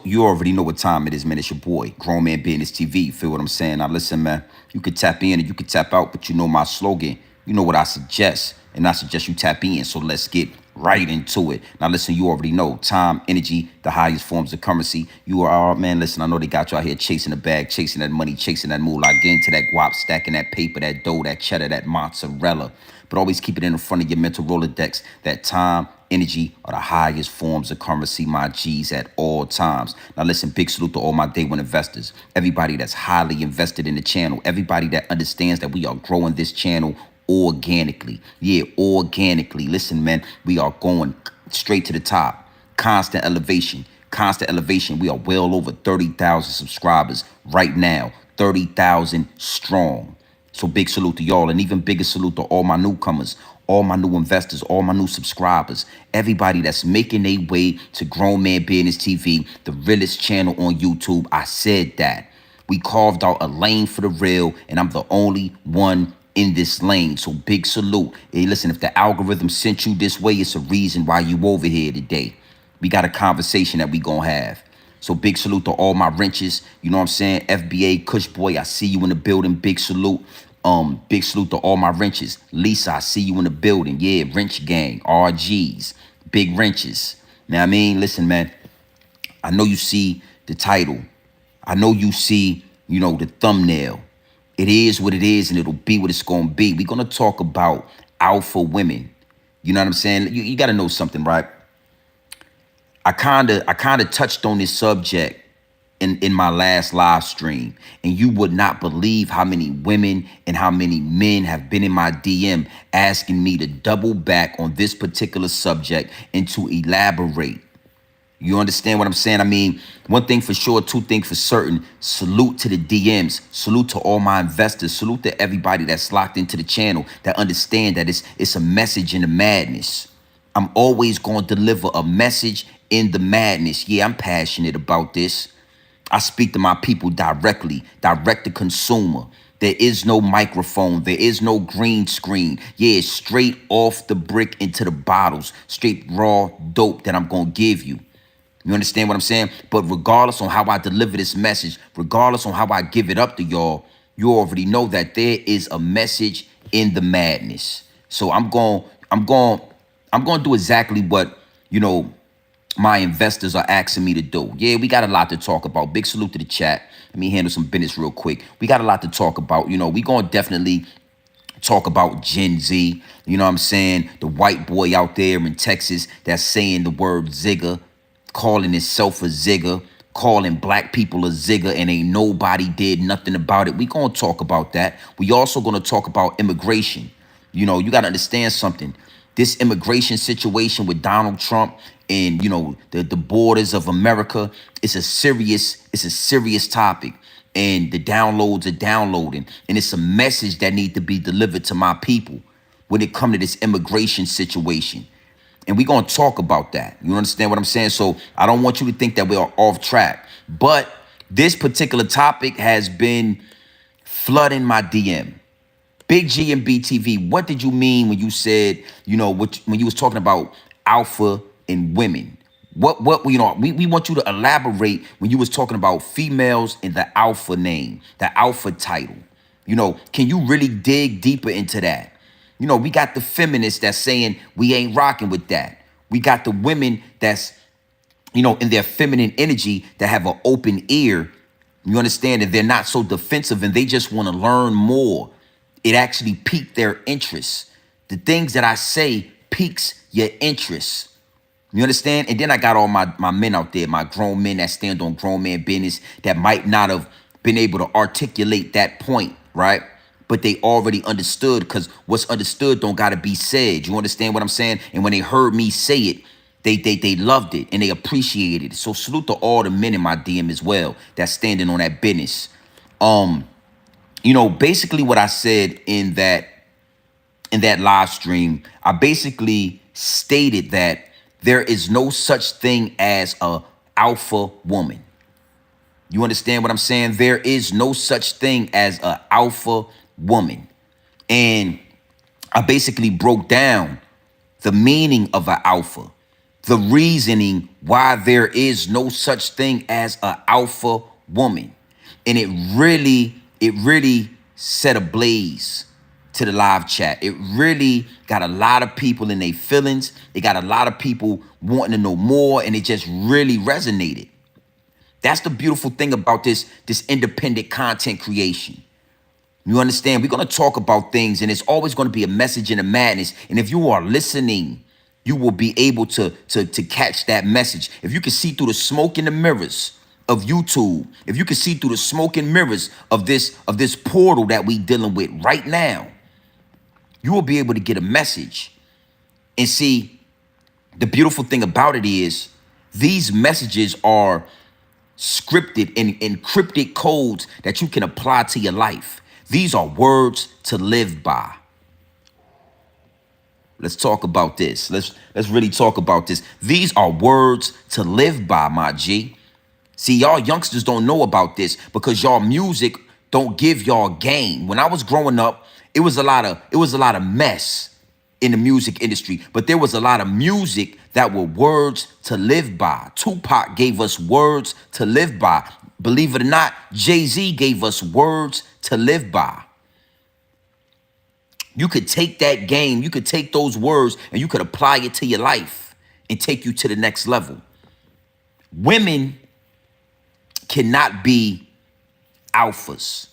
you already know what time it is, man. It's your boy, Grown Man Business TV. You feel what I'm saying? Now listen, man. You could tap in and you could tap out, but you know my slogan. You know what I suggest, and I suggest you tap in. So let's get right into it. Now listen, you already know time, energy, the highest forms of currency. You are, man. Listen, I know they got you out here chasing the bag, chasing that money, chasing that moolah, getting to that guap, stacking that paper, that dough, that cheddar, that mozzarella. But always keep it in the front of your mental Rolodex. That time, energy are the highest forms of currency, my G's, at all times. Now listen, big salute to all my day one investors, everybody that's highly invested in the channel, everybody that understands that we are growing this channel organically. Yeah, organically. Listen, man, we are going straight to the top. Constant elevation. Constant elevation. We are well over 30,000 subscribers right now. 30,000 strong. So big salute to y'all, and even bigger salute to all my newcomers, all my new investors, all my new subscribers, everybody that's making their way to Grown Man Business TV, the realest channel on YouTube. I said that. We carved out a lane for the real, and I'm the only one in this lane. So big salute. Hey, listen, if the algorithm sent you this way, it's a reason why you over here today. We got a conversation that we gonna have. So big salute to all my wrenches. You know what I'm saying? FBA, Kush Boy, I see you in the building. Big salute. Big salute to all my wrenches. Lisa, I see you in the building. Yeah, wrench gang, RGs, big wrenches. Now I mean, listen, man. I know you see the title. I know you see, the thumbnail. It is what it is, and it'll be what it's gonna be. We're gonna talk about alpha women. You know what I'm saying? You gotta know something, right? I kinda touched on this subject in my last live stream, and you would not believe how many women and how many men have been in my DM asking me to double back on this particular subject and to elaborate. You understand what I'm saying? I mean, one thing for sure, two things for certain. Salute to the DMs. Salute to all my investors. Salute to everybody that's locked into the channel that understand that it's a message in the madness. I'm always going to deliver a message in the madness. Yeah, I'm passionate about this. I speak to my people directly, direct to consumer. There is no microphone. There is no green screen. Yeah, it's straight off the brick into the bottles. Straight raw dope that I'm going to give you. You understand what I'm saying? But regardless on how I deliver this message, regardless on how I give it up to y'all, you already know that there is a message in the madness. So I'm going to do exactly what, my investors are asking me to do. Yeah, we got a lot to talk about. Big salute to the chat. Let me handle some business real quick. We got a lot to talk about. We going to definitely talk about Gen Z. You know what I'm saying? The white boy out there in Texas that's saying the word zigger, calling himself a zigger, calling black people a zigger, and ain't nobody did nothing about it. We gonna talk about that. We also gonna talk about immigration. You gotta understand something. This immigration situation with Donald Trump and the borders of America, it's a serious topic. And the downloads are downloading, and it's a message that needs to be delivered to my people when it comes to this immigration situation. And we're going to talk about that. You understand what I'm saying? So I don't want you to think that we are off track. But this particular topic has been flooding my DM. Big G and BTV, what did you mean when you said, when you was talking about alpha and women? What we want you to elaborate when you was talking about females in the alpha name, the alpha title. Can you really dig deeper into that? We got the feminists that's saying we ain't rocking with that. We got the women that's, in their feminine energy that have an open ear. You understand? And they're not so defensive and they just want to learn more. It actually piqued their interest. The things that I say piques your interest. You understand? And then I got all my men out there, my grown men that stand on grown man business that might not have been able to articulate that point, right? But they already understood, because what's understood don't gotta be said. You understand what I'm saying? And when they heard me say it, they loved it and they appreciated it. So salute to all the men in my DM as well that's standing on that business. Basically what I said in that live stream, I basically stated that there is no such thing as a alpha woman. You understand what I'm saying? There is no such thing as a alpha woman. And I basically broke down the meaning of an alpha. the reasoning why there is no such thing as an alpha woman. And it really set ablaze to the live chat. It really got a lot of people in their feelings. It got a lot of people wanting to know more, and it just really resonated. That's the beautiful thing about this independent content creation. You understand? We're going to talk about things, and it's always going to be a message in a madness. And if you are listening, you will be able to catch that message. If you can see through the smoke and the mirrors of YouTube, if you can see through the smoke and mirrors of this portal that we dealing with right now, you will be able to get a message. And see, the beautiful thing about it is these messages are scripted and encrypted codes that you can apply to your life. These are words to live by. Let's talk about this. Let's really talk about this. These are words to live by, my G. See, y'all youngsters don't know about this because y'all music don't give y'all game. When I was growing up, it was a lot of mess in the music industry, but there was a lot of music that were words to live by. Tupac gave us words to live by. Believe it or not, Jay-Z gave us words to live by. You could take that game, you could take those words, and you could apply it to your life and take you to the next level. Women cannot be alphas.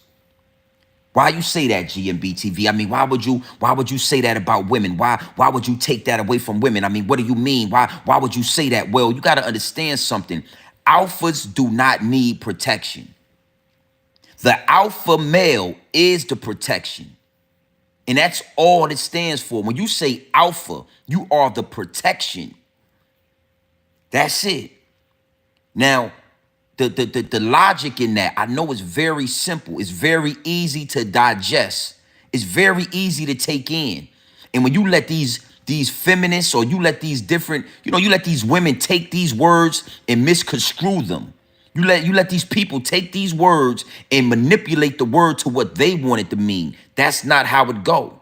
Why you say that, GMB TV? I mean, why would you say that about women? Why would you take that away from women? I mean, what do you mean? Why would you say that? Well, you got to understand something. Alphas do not need protection. The alpha male is the protection. And that's all it stands for. When you say alpha, you are the protection. That's it. Now, the logic in that, I know it's very simple. It's very easy to digest. It's very easy to take in. And when you let these feminists, or you let these different, you let these women take these words and misconstrue them. You let these people take these words and manipulate the word to what they want it to mean. That's not how it go.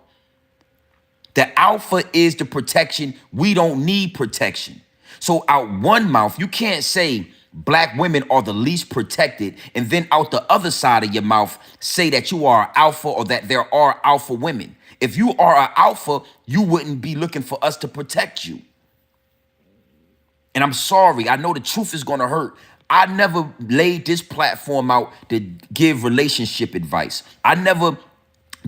The alpha is the protection. We don't need protection. So out one mouth, you can't say black women are the least protected, and then out the other side of your mouth say that you are an alpha or that there are alpha women. If you are an alpha, you wouldn't be looking for us to protect you. And I'm sorry, I know the truth is going to hurt. I never laid this platform out to give relationship advice. I never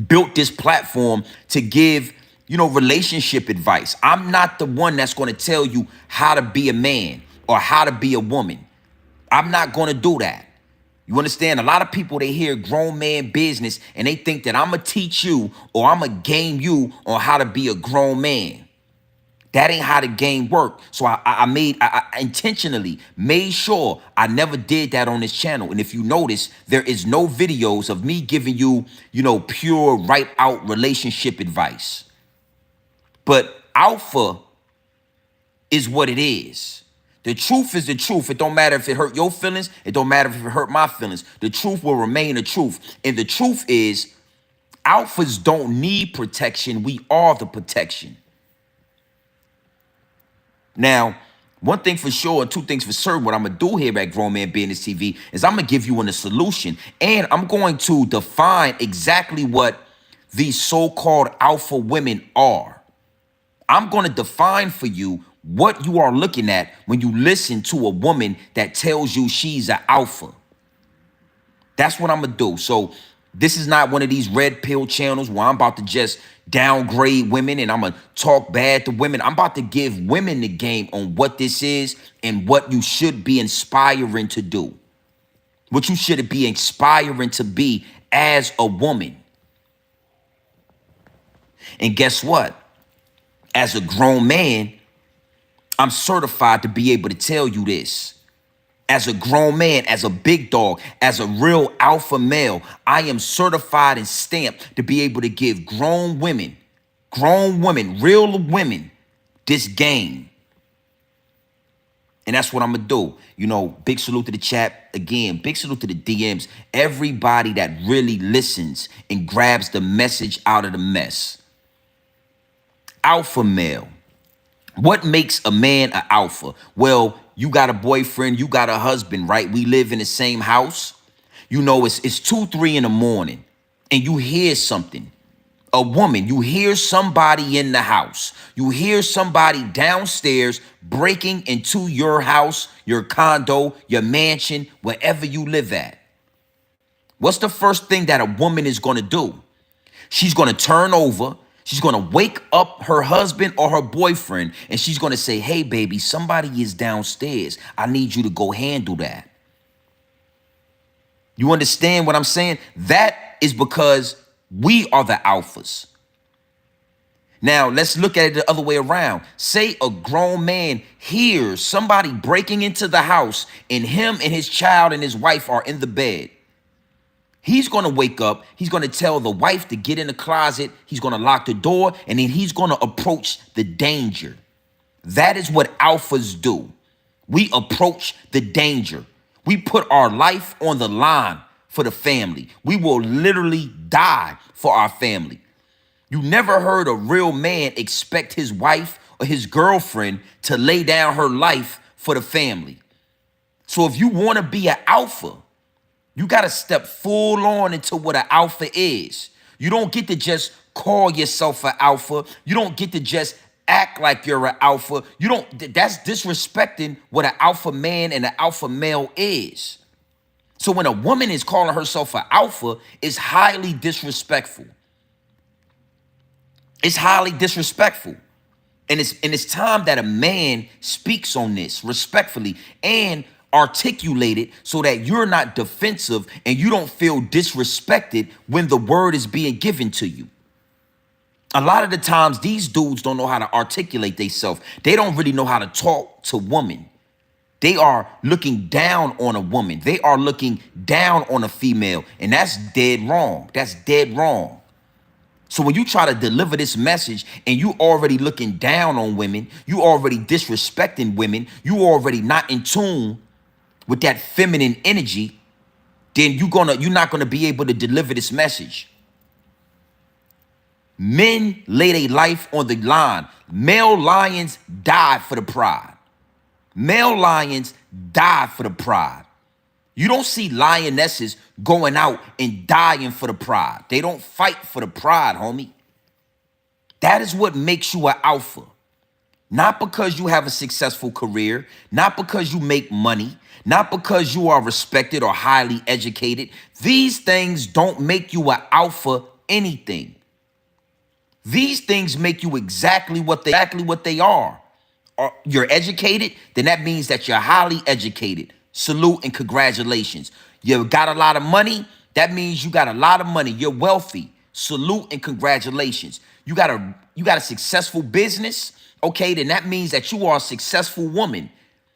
built this platform to give, relationship advice. I'm not the one that's going to tell you how to be a man or how to be a woman. I'm not going to do that. You understand? A lot of people, they hear grown man business and they think that I'm going to teach you or I'm going to game you on how to be a grown man. That ain't how the game work. So I intentionally made sure I never did that on this channel. And if you notice, there is no videos of me giving you, pure right out relationship advice. But alpha is what it is. The truth is the truth. It don't matter if it hurt your feelings. It don't matter if it hurt my feelings. The truth will remain the truth. And the truth is, alphas don't need protection. We are the protection. Now, one thing for sure and two things for certain, what I'm going to do here at Grown Man Business TV is I'm going to give you a solution. And I'm going to define exactly what these so-called alpha women are. I'm going to define for you what you are looking at when you listen to a woman that tells you she's an alpha. That's what I'm going to do. So this is not one of these red pill channels where I'm about to just downgrade women and I'm going to talk bad to women. I'm about to give women the game on what this is and what you should be inspiring to do. What you should be inspiring to be as a woman. And guess what? As a grown man, I'm certified to be able to tell you this. As a grown man, as a big dog, as a real alpha male, I am certified and stamped to be able to give grown women, real women, this game. And that's what I'm going to do. Big salute to the chat. Again, big salute to the DMs. Everybody that really listens and grabs the message out of the mess. Alpha male. What makes a man an alpha? Well, you got a boyfriend, you got a husband, right? We live in the same house. You know, it's 2, 3 in the morning, and you hear something. A woman, you hear somebody in the house. You hear somebody downstairs breaking into your house, your condo, your mansion, wherever you live at. What's the first thing that a woman is going to do? She's going to turn over. She's going to wake up her husband or her boyfriend, and she's going to say, hey, baby, somebody is downstairs. I need you to go handle that. You understand what I'm saying? That is because we are the alphas. Now, let's look at it the other way around. Say a grown man hears somebody breaking into the house, and him and his child and his wife are in the bed. He's going to wake up. He's going to tell the wife to get in the closet. He's going to lock the door, and then he's going to approach the danger. That is what alphas do. We approach the danger. We put our life on the line for the family. We will literally die for our family. You never heard a real man expect his wife or his girlfriend to lay down her life for the family. So if you want to be an alpha, you got to step full on into what an alpha is. You don't get to just call yourself an alpha. You don't get to just act like you're an alpha. That's disrespecting what an alpha man and an alpha male is. So when a woman is calling herself an alpha, it's highly disrespectful. It's highly disrespectful. And it's time that a man speaks on this respectfully and articulate it so that you're not defensive and you don't feel disrespected when the word is being given to you. A lot of the times, these dudes don't know how to articulate themselves. They don't really know how to talk to women. They are looking down on a woman. They are looking down on a female. And that's dead wrong. That's dead wrong. So when you try to deliver this message and you already looking down on women, you already disrespecting women, you already not in tune with that feminine energy, then you're not gonna be able to deliver this message. Men lay their life on the line. Male lions die for the pride. Male lions die for the pride. You don't see lionesses going out and dying for the pride. They don't fight for the pride, homie. That is what makes you an alpha. Not because you have a successful career, not because you make money, not because you are respected or highly educated. These things don't make you an alpha anything. These things make you exactly what they are. You're educated, then that means that you're highly educated. Salute and congratulations. You got a lot of money, that means you got a lot of money. You're wealthy. Salute and congratulations. You got a successful business, okay, then that means that you are a successful woman.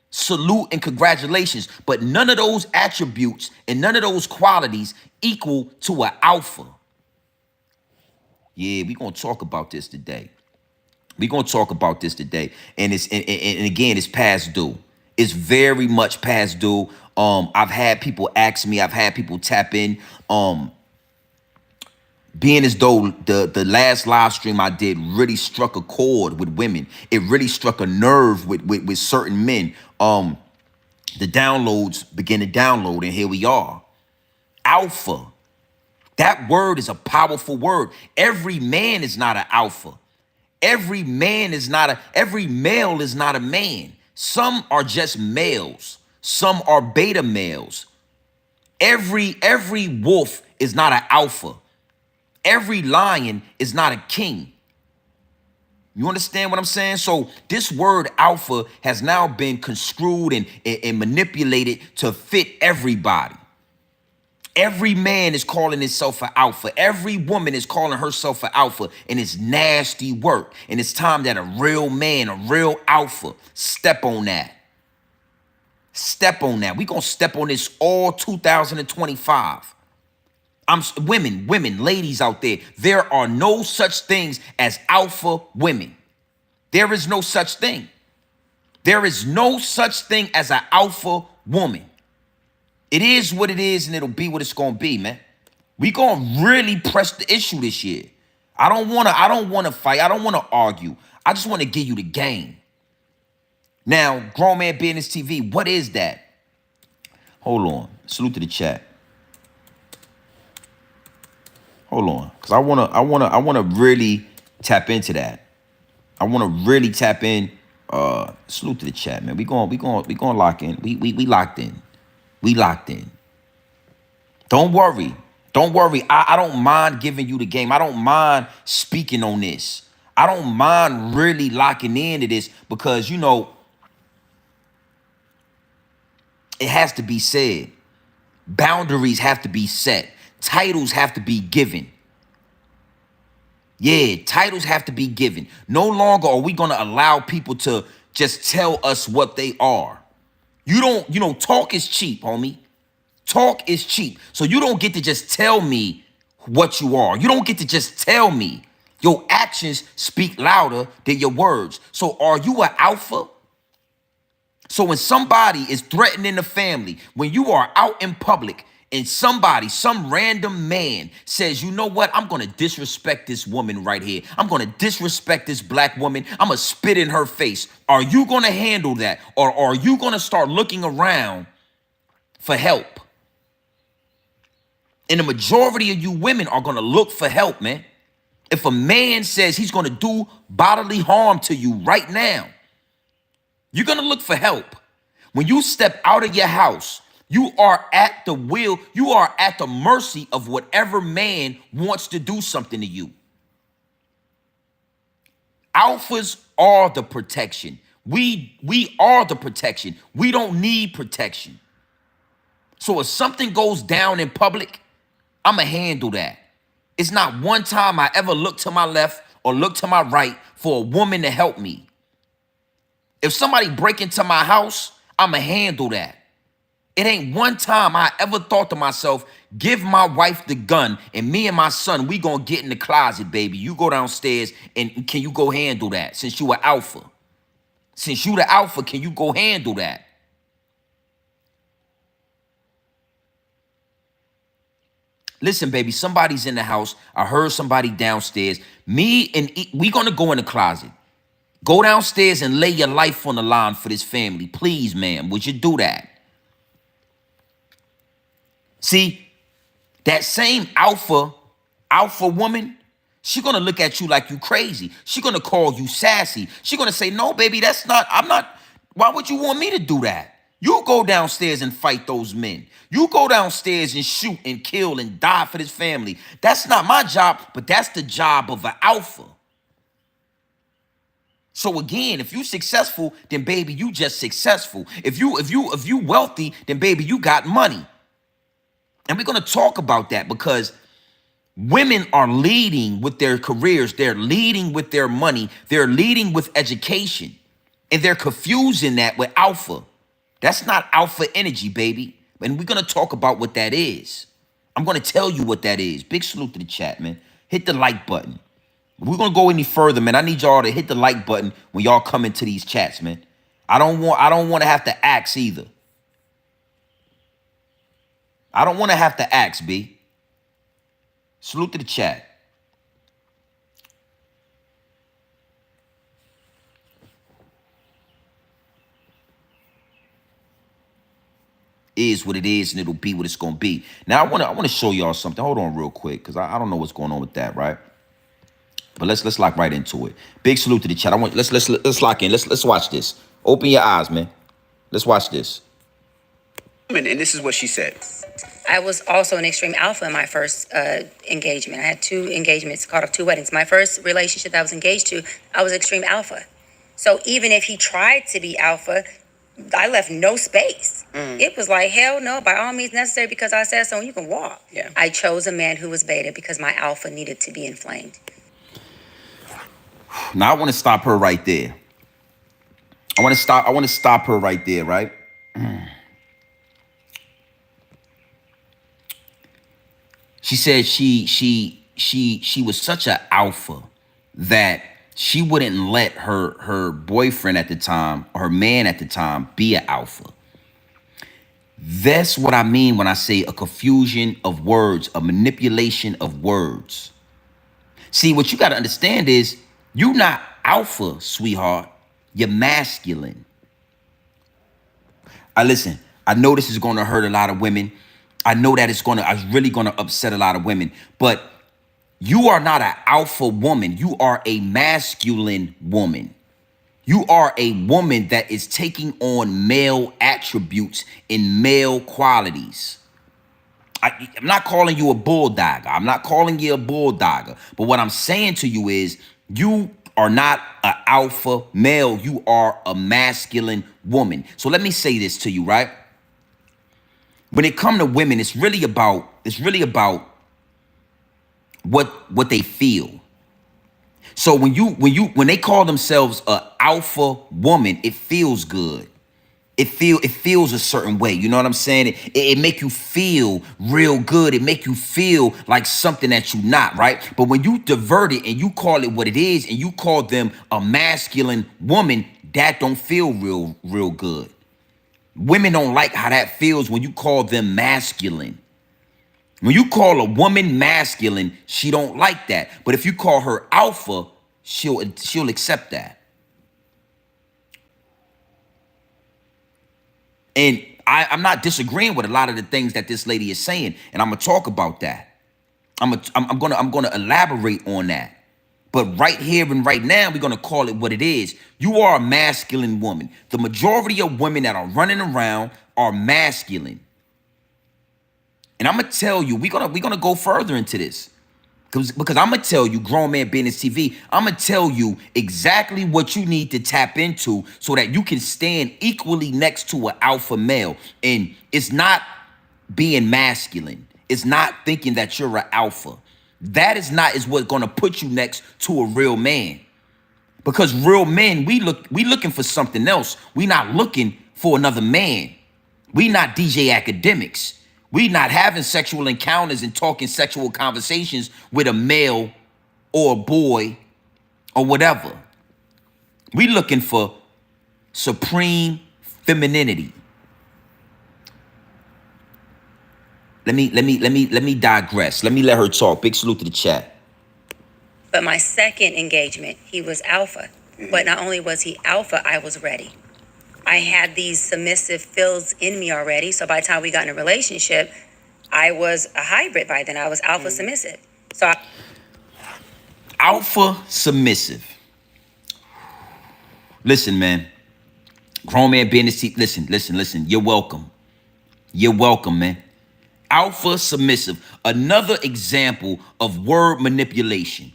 Salute and congratulations. But none of those attributes and none of those qualities equal to an alpha. Yeah, we're going to talk about this today. We're going to talk about this today. And again, it's past due. It's very much past due. I've had people ask me, I've had people tap in, being as though the last live stream I did really struck a chord with women. It really struck a nerve with certain men. The downloads begin to download, and here we are. Alpha. That word is a powerful word. Every man is not an alpha. Every male is not a man. Some are just males. Some are beta males. Every wolf is not an alpha. Every lion is not a king. You understand what I'm saying? So this word alpha has now been construed and manipulated to fit everybody. Every man is calling himself an alpha. Every woman is calling herself an alpha, and it's nasty work. And it's time that a real man, a real alpha, step on that. Step on that. We're going to step on this all 2025. Women, ladies out there, there are no such things as alpha women. There is no such thing. There is no such thing as an alpha woman. It is what it is, and it'll be what it's gonna be, man. We gonna really press the issue this year. I don't wanna fight. I don't wanna argue. I just wanna give you the game. Now, Grown Man Business TV, what is that? Hold on. Salute to the chat. Hold on. Cause I wanna really tap into that. I wanna really tap in. Salute to the chat, man. We going lock in. We locked in. We locked in. Don't worry. Don't worry. I don't mind giving you the game. I don't mind speaking on this. I don't mind really locking into this because, you know, it has to be said. Boundaries have to be set. Titles have to be given. Yeah, titles have to be given. No longer are we going to allow people to just tell us what they are. You know, talk is cheap, homie. Talk is cheap. So you don't get to just tell me what you are. You don't get to just tell me. Your actions speak louder than your words. So are you an alpha? So when somebody is threatening the family, when you are out in public and somebody, some random man says, you know what, I'm going to disrespect this woman right here. I'm going to disrespect this black woman. I'm going to spit in her face. Are you going to handle that? Or are you going to start looking around for help? And the majority of you women are going to look for help, man. If a man says he's going to do bodily harm to you right now, you're going to look for help. When you step out of your house, you are at the will, you are at the mercy of whatever man wants to do something to you. Alphas are the protection. We are the protection. We don't need protection. So if something goes down in public, I'ma handle that. It's not one time I ever look to my left or look to my right for a woman to help me. If somebody break into my house, I'ma handle that. It ain't one time I ever thought to myself, give my wife the gun and me and my son, we gonna get in the closet, baby. You go downstairs and can you go handle that since you an alpha? Since you the alpha, can you go handle that? Listen, baby, somebody's in the house. I heard somebody downstairs. Me and we gonna go in the closet. Go downstairs and lay your life on the line for this family. Please, ma'am, would you do that? See, that same alpha woman, she gonna look at you like you crazy. She gonna call you sassy. She gonna say, no, baby, that's not, I'm not, why would you want me to do that? You go downstairs and fight those men. You go downstairs and shoot and kill and die for this family. That's not my job, but that's the job of an alpha. So again, if you successful, then baby, you just successful. If you wealthy, then baby, you got money. And we're gonna talk about that because women are leading with their careers, they're leading with their money, they're leading with education, and they're confusing that with alpha. That's not alpha energy, baby. And we're gonna talk about what that is. I'm gonna tell you what that is. Big salute to the chat, man. Hit the like button. If we're gonna go any further, man, I need y'all to hit the like button when y'all come into these chats, man. I don't want to have to ask either. I don't want to have to ask, B. Salute to the chat. Is what it is, and it'll be what it's gonna be. Now I wanna show y'all something. Hold on real quick, because I don't know what's going on with that, right? But let's lock right into it. Big salute to the chat. Let's lock in. Let's watch this. Open your eyes, man. Let's watch this. And this is what she said. I was also an extreme alpha in my first engagement. I had 2 engagements, called off 2 weddings. My first relationship that I was engaged to, I was extreme alpha. So even if he tried to be alpha, I left no space. It was like, hell no, by all means necessary, because I said so, and you can walk. Yeah. I chose a man who was beta because my alpha needed to be inflamed. Now I want to stop her right there. I want to stop her right there, right? She said she was such an alpha that she wouldn't let her boyfriend at the time, or her man at the time, be an alpha. That's what I mean when I say a confusion of words, a manipulation of words. See, what you got to understand is you're not alpha, sweetheart. You're masculine. I listen. I know this is going to hurt a lot of women. I know that it's really going to upset a lot of women. But you are not an alpha woman. You are a masculine woman. You are a woman that is taking on male attributes and male qualities. I'm not calling you a bulldogger. I'm not calling you a bulldogger. But what I'm saying to you is you are not an alpha male. You are a masculine woman. So let me say this to you, right? When it comes to women, it's really about what they feel. So when they call themselves a alpha woman, it feels good. It feels a certain way. You know what I'm saying? It make you feel real good. It make you feel like something that you're not, right? But when you divert it and you call it what it is and you call them a masculine woman, that don't feel real good. Women don't like how that feels when you call them masculine. When you call a woman masculine, she don't like that. But if you call her alpha, she'll accept that. And I'm not disagreeing with a lot of the things that this lady is saying, and I'm gonna talk about that. I'm gonna elaborate on that. But right here and right now, we're gonna call it what it is. You are a masculine woman. The majority of women that are running around are masculine. And I'm gonna tell you, we're gonna go further into this. Because I'm gonna tell you, Grown Man Business TV, I'm gonna tell you exactly what you need to tap into so that you can stand equally next to an alpha male. And it's not being masculine. It's not thinking that you're an alpha. That is what's gonna put you next to a real man. Because real men, we looking for something else. We not looking for another man. We not DJ academics. We not having sexual encounters and talking sexual conversations with a male or a boy or whatever. We looking for supreme femininity. Let me digress. Let me let her talk. Big salute to the chat. But my second engagement, he was alpha. But not only was he alpha, I was ready. I had these submissive feels in me already. So by the time we got in a relationship, I was a hybrid by then. I was alpha submissive. Alpha submissive. Listen, man. Grown Man Business TV. Listen. You're welcome. You're welcome, man. Alpha submissive. Another example of word manipulation.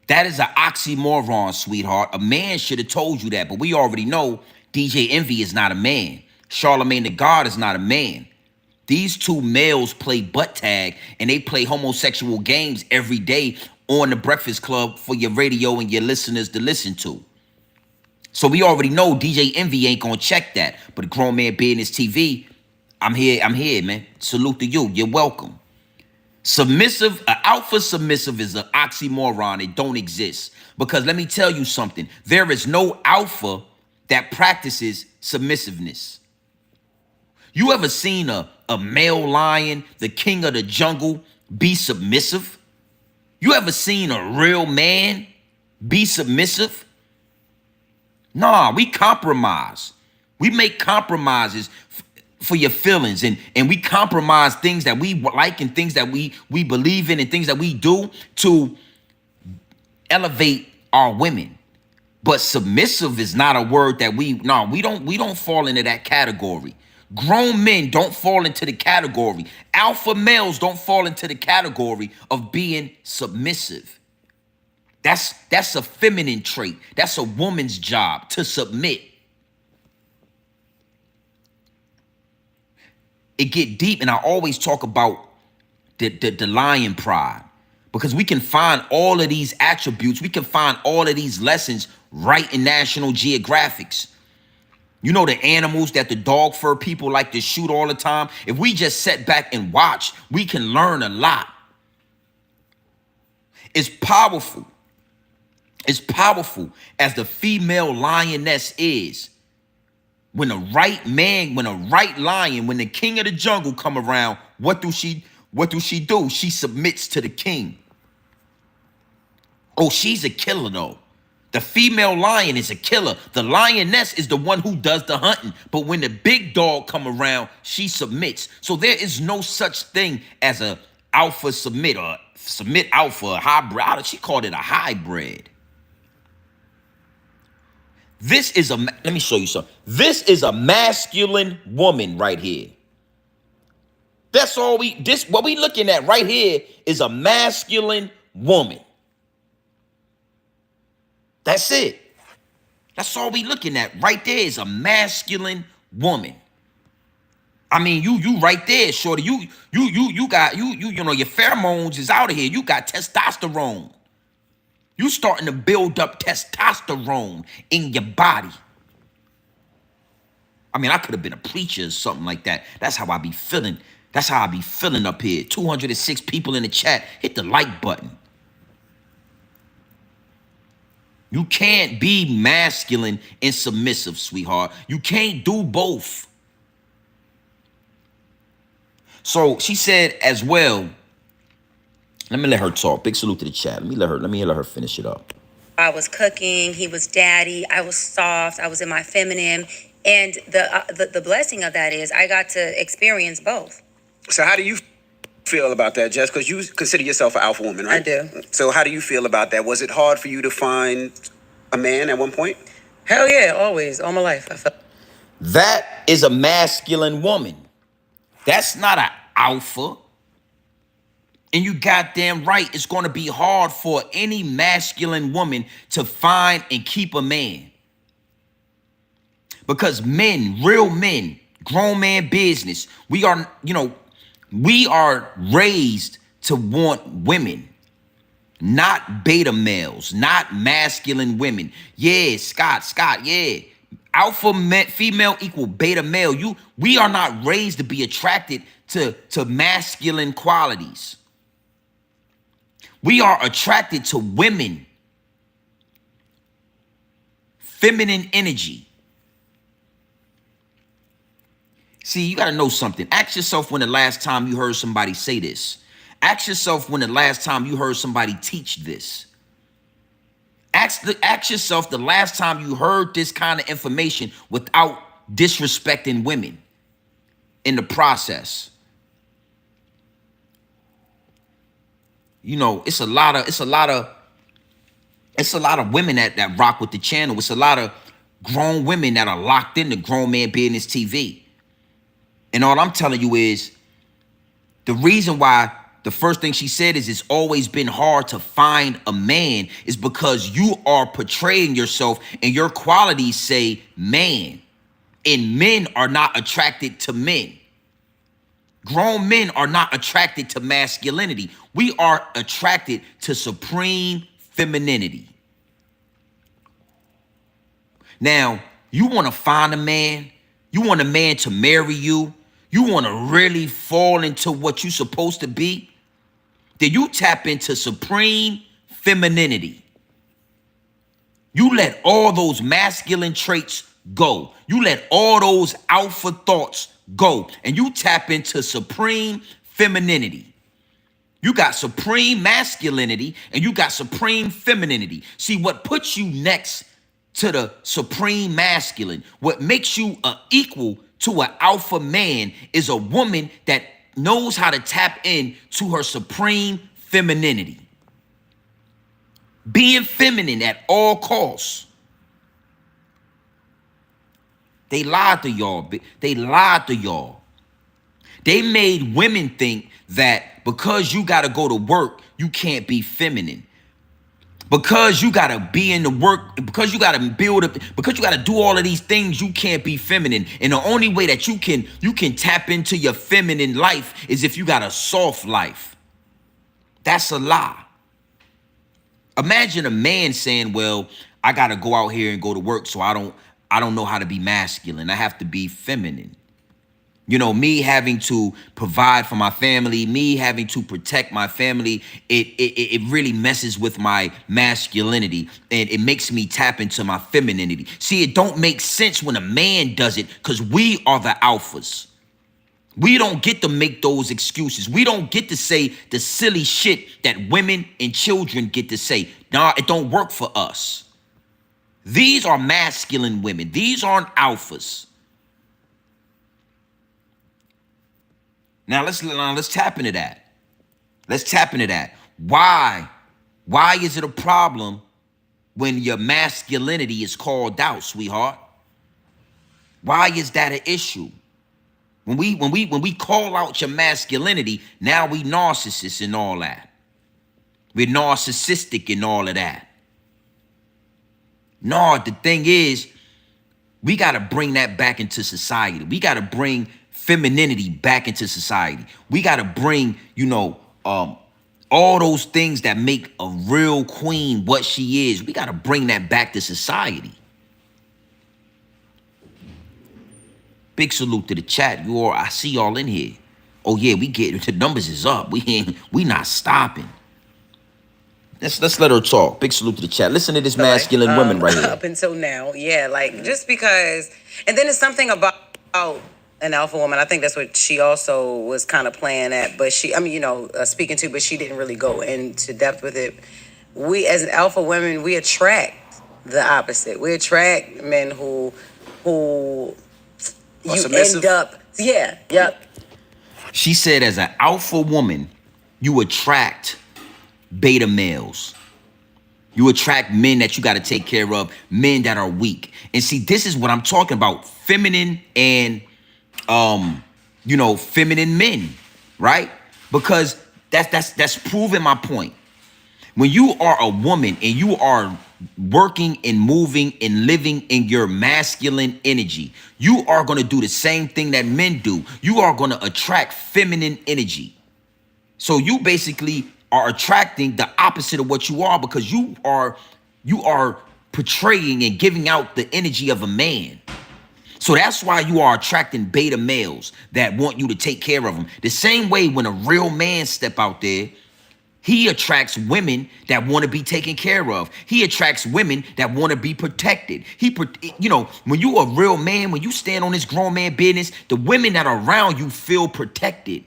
That is an oxymoron, sweetheart. A man should have told you that, but we already know DJ Envy is not a man. Charlemagne the God is not a man. These two males play butt tag and they play homosexual games every day on the Breakfast Club for your radio and your listeners to listen to. So we already know DJ Envy ain't gonna check that. But Grown Man Business TV, I'm here, man. Salute to you. You're welcome. Submissive, alpha submissive is an oxymoron. It don't exist. Because let me tell you something. There is no alpha that practices submissiveness. You ever seen a male lion, the king of the jungle, be submissive? You ever seen a real man be submissive? Nah, we compromise. We make compromises for your feelings, and we compromise things that we like and things that we believe in and things that we do to elevate our women. But submissive is not a word that we don't fall into that category. Grown men don't fall into the category. Alpha males don't fall into the category of being submissive. That's a feminine trait. That's a woman's job to submit. It get deep, and I always talk about the lion pride, because we can find all of these attributes. We can find all of these lessons right in National Geographics. You know, the animals that the dog fur people like to shoot all the time. If we just sit back and watch, we can learn a lot. It's powerful. It's powerful as the female lioness is. When the right man, when a right lion, when the king of the jungle come around, what do she do? She submits to the king. Oh, she's a killer though. The female lion is a killer. The lioness is the one who does the hunting. But when the big dog come around, she submits. So there is no such thing as a alpha submit or submit alpha, a hybrid. She called it a hybrid. This is let me show you something. This is a masculine woman right here. That's all what we looking at right here is a masculine woman. That's it. That's all we looking at right there is a masculine woman. I mean, you right there, shorty. You got you know your pheromones is out of here. You got testosterone. You starting to build up testosterone in your body. I mean, I could have been a preacher or something like that. That's how I be feeling. That's how I be feeling up here. 206 people in the chat. Hit the like button. You can't be masculine and submissive, sweetheart. You can't do both. So she said as well, let me let her talk. Big salute to the chat. Let me let her finish it up. I was cooking, he was daddy, I was soft, I was in my feminine. And the blessing of that is I got to experience both. So how do you feel about that, Jess? Because you consider yourself an alpha woman, right? I do. So how do you feel about that? Was it hard for you to find a man at one point? Hell yeah, always, all my life. I felt that is a masculine woman. That's not an alpha. And you goddamn right, it's going to be hard for any masculine woman to find and keep a man. Because men, real men, grown man business, we are raised to want women, not beta males, not masculine women. Yeah, Scott, yeah. Alpha female equal beta male. We are not raised to be attracted to masculine qualities. We are attracted to women, feminine energy. See, you got to know something. Ask yourself when the last time you heard somebody say this. Ask yourself when the last time you heard somebody teach this. Ask yourself the last time you heard this kind of information without disrespecting women in the process. You know, it's a lot of women that rock with the channel. It's a lot of grown women that are locked into Grown Man Business TV. And all I'm telling you is the reason why the first thing she said is it's always been hard to find a man is because you are portraying yourself and your qualities say man. And men are not attracted to men. Grown men are not attracted to masculinity. We are attracted to supreme femininity. Now, you want to find a man, you want a man to marry you, you want to really fall into what you're supposed to be, then you tap into supreme femininity. You let all those masculine traits go. You let all those alpha thoughts go. And you tap into supreme femininity. You got supreme masculinity and you got supreme femininity. See, what puts you next to the supreme masculine, what makes you equal to an alpha man is a woman that knows how to tap in to her supreme femininity. Being feminine at all costs. They lied to y'all. They lied to y'all. They made women think that because you got to go to work, you can't be feminine. Because you got to be in the work, because you got to build up, because you got to do all of these things, you can't be feminine. And the only way that you can tap into your feminine life is if you got a soft life. That's a lie. Imagine a man saying, well, I got to go out here and go to work, so I don't know how to be masculine. I have to be feminine. You know, me having to provide for my family, me having to protect my family, it really messes with my masculinity and it makes me tap into my femininity. See, it don't make sense when a man does it because we are the alphas. We don't get to make those excuses. We don't get to say the silly shit that women and children get to say. Nah, it don't work for us. These are masculine women. These aren't alphas. Now let's tap into that. Let's tap into that. Why? Why is it a problem when your masculinity is called out, sweetheart? Why is that an issue? When we call out your masculinity, now we narcissists and all that. We're narcissistic and all of that. No, the thing is, we got to bring that back into society. We got to bring femininity back into society. We got to bring, all those things that make a real queen what she is. We got to bring that back to society. Big salute to the chat. I see y'all in here. Oh yeah, the numbers is up. We not stopping. Let's let her talk. Big salute to the chat. Listen to this masculine woman right here. Up until now, yeah, like just because, and then it's something about an alpha woman. I think that's what she also was kind of playing at, but speaking to, but she didn't really go into depth with it. We as alpha women, we attract the opposite. We attract men who you submissive? end up, yeah, yep. She said, as an alpha woman, you attract beta males. You attract men that you got to take care of, men that are weak. And see, this is what I'm talking about. Feminine and, feminine men, right? Because that's proving my point. When you are a woman and you are working and moving and living in your masculine energy, you are going to do the same thing that men do. You are going to attract feminine energy. So you basically are attracting the opposite of what you are, because you are portraying and giving out the energy of a man. So that's why you are attracting beta males that want you to take care of them. The same way when a real man step out there, he attracts women that want to be taken care of. He attracts women that want to be protected. When you a real man, when you stand on this grown man business, the women that are around you feel protected.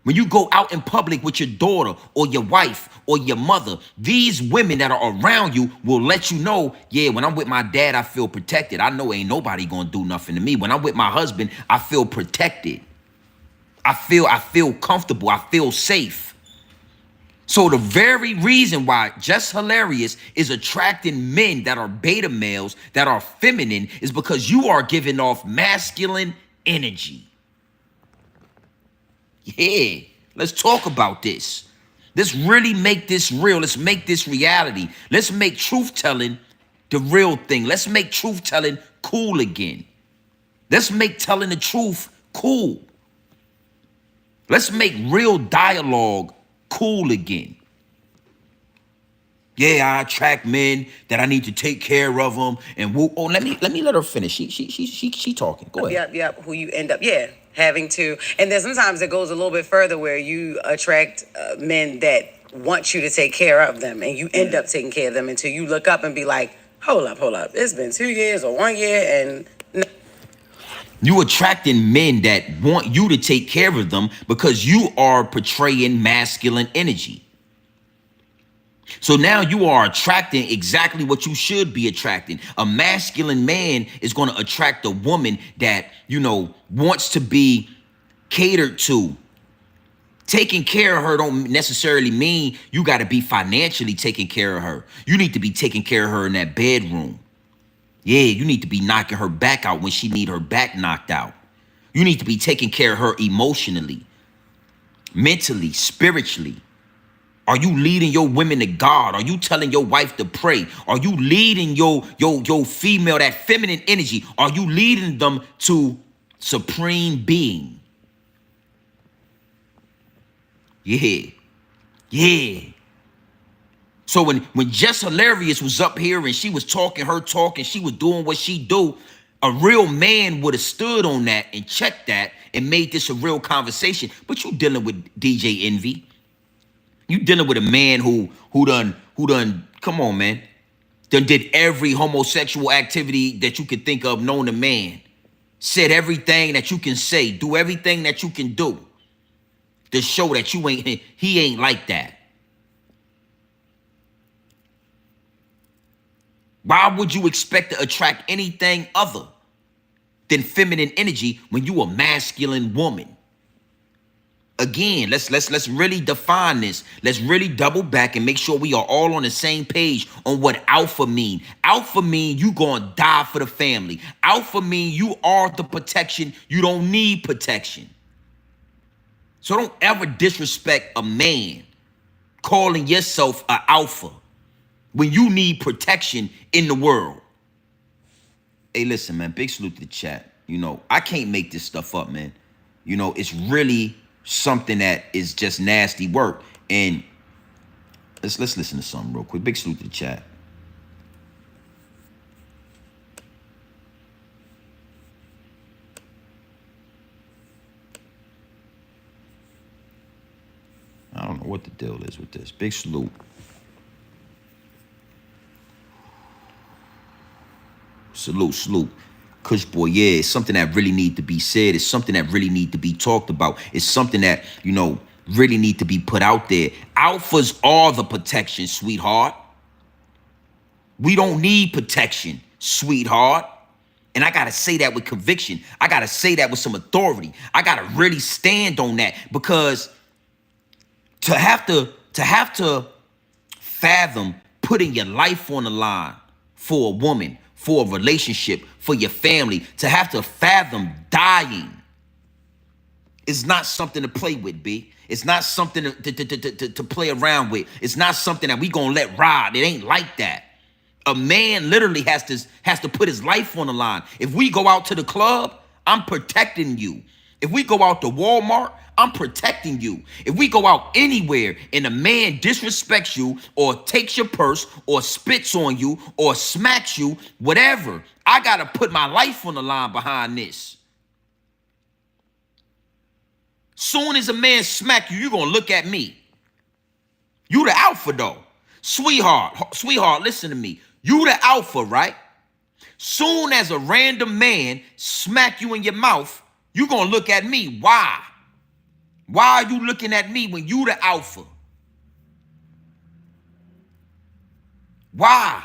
When you go out in public with your daughter or your wife or your mother, these women that are around you will let you know, yeah, when I'm with my dad, I feel protected. I know ain't nobody gonna do nothing to me. When I'm with my husband, I feel protected. I feel comfortable. I feel safe. So the very reason why Just Hilarious is attracting men that are beta males, that are feminine, is because you are giving off masculine energy. Yeah, let's talk about this. Let's really make this real. Let's make this reality. Let's make truth-telling the real thing. Let's make truth-telling cool again. Let's make telling the truth cool. Let's make real dialogue cool again. Yeah, I attract men that I need to take care of them. And let me let her finish. She talking. Go ahead. Yep. Who you end up, having to, and then sometimes it goes a little bit further where you attract men that want you to take care of them, and you end up taking care of them until you look up and be like, hold up, it's been 2 years or 1 year, and you attracting men that want you to take care of them because you are portraying masculine energy. So now you are attracting exactly what you should be attracting. A masculine man is going to attract a woman that, wants to be catered to. Taking care of her don't necessarily mean you got to be financially taking care of her. You need to be taking care of her in that bedroom. Yeah, you need to be knocking her back out when she need her back knocked out. You need to be taking care of her emotionally, mentally, spiritually. Are you leading your women to God? Are you telling your wife to pray? Are you leading your female, that feminine energy? Are you leading them to supreme being? Yeah. So when Just Hilarious was up here and she was talking, she was doing what she do, a real man would have stood on that and checked that and made this a real conversation. But you dealing with DJ Envy. You dealing with a man who done, come on, man. Done did every homosexual activity that you could think of known to man. Said everything that you can say, do everything that you can do to show that he ain't like that. Why would you expect to attract anything other than feminine energy when you a masculine woman? Again, let's really define this. Let's really double back and make sure we are all on the same page on what alpha mean. Alpha mean you gonna die for the family. Alpha mean you are the protection. You don't need protection. So don't ever disrespect a man calling yourself an alpha when you need protection in the world. Hey, listen, man, big salute to the chat. You know, I can't make this stuff up, man. You know, it's really something that is just nasty work. And let's listen to something real quick. Big salute to the chat. I don't know what the deal is with this. Big salute. Salute. Kush boy, yeah, it's something that really need to be said. It's something that really need to be talked about. It's something that, you know, really need to be put out there. Alphas are the protection, sweetheart. We don't need protection, sweetheart. And I gotta say that with conviction. I gotta say that with some authority. I gotta really stand on that, because to have to fathom putting your life on the line for a woman, for a relationship, for your family, to have to fathom dying is not something to play with, B. It's not something to play around with. It's not something that we gonna let ride. It ain't like that. A man literally has to put his life on the line. If we go out to the club, I'm protecting you. If we go out to Walmart, I'm protecting you. If we go out anywhere and a man disrespects you or takes your purse or spits on you or smacks you, whatever, I gotta put my life on the line behind this. Soon as a man smack you, you're gonna look at me. You the alpha though. Sweetheart, listen to me. You the alpha, right? Soon as a random man smack you in your mouth, you gonna look at me. Why? Why are you looking at me when you the alpha? Why?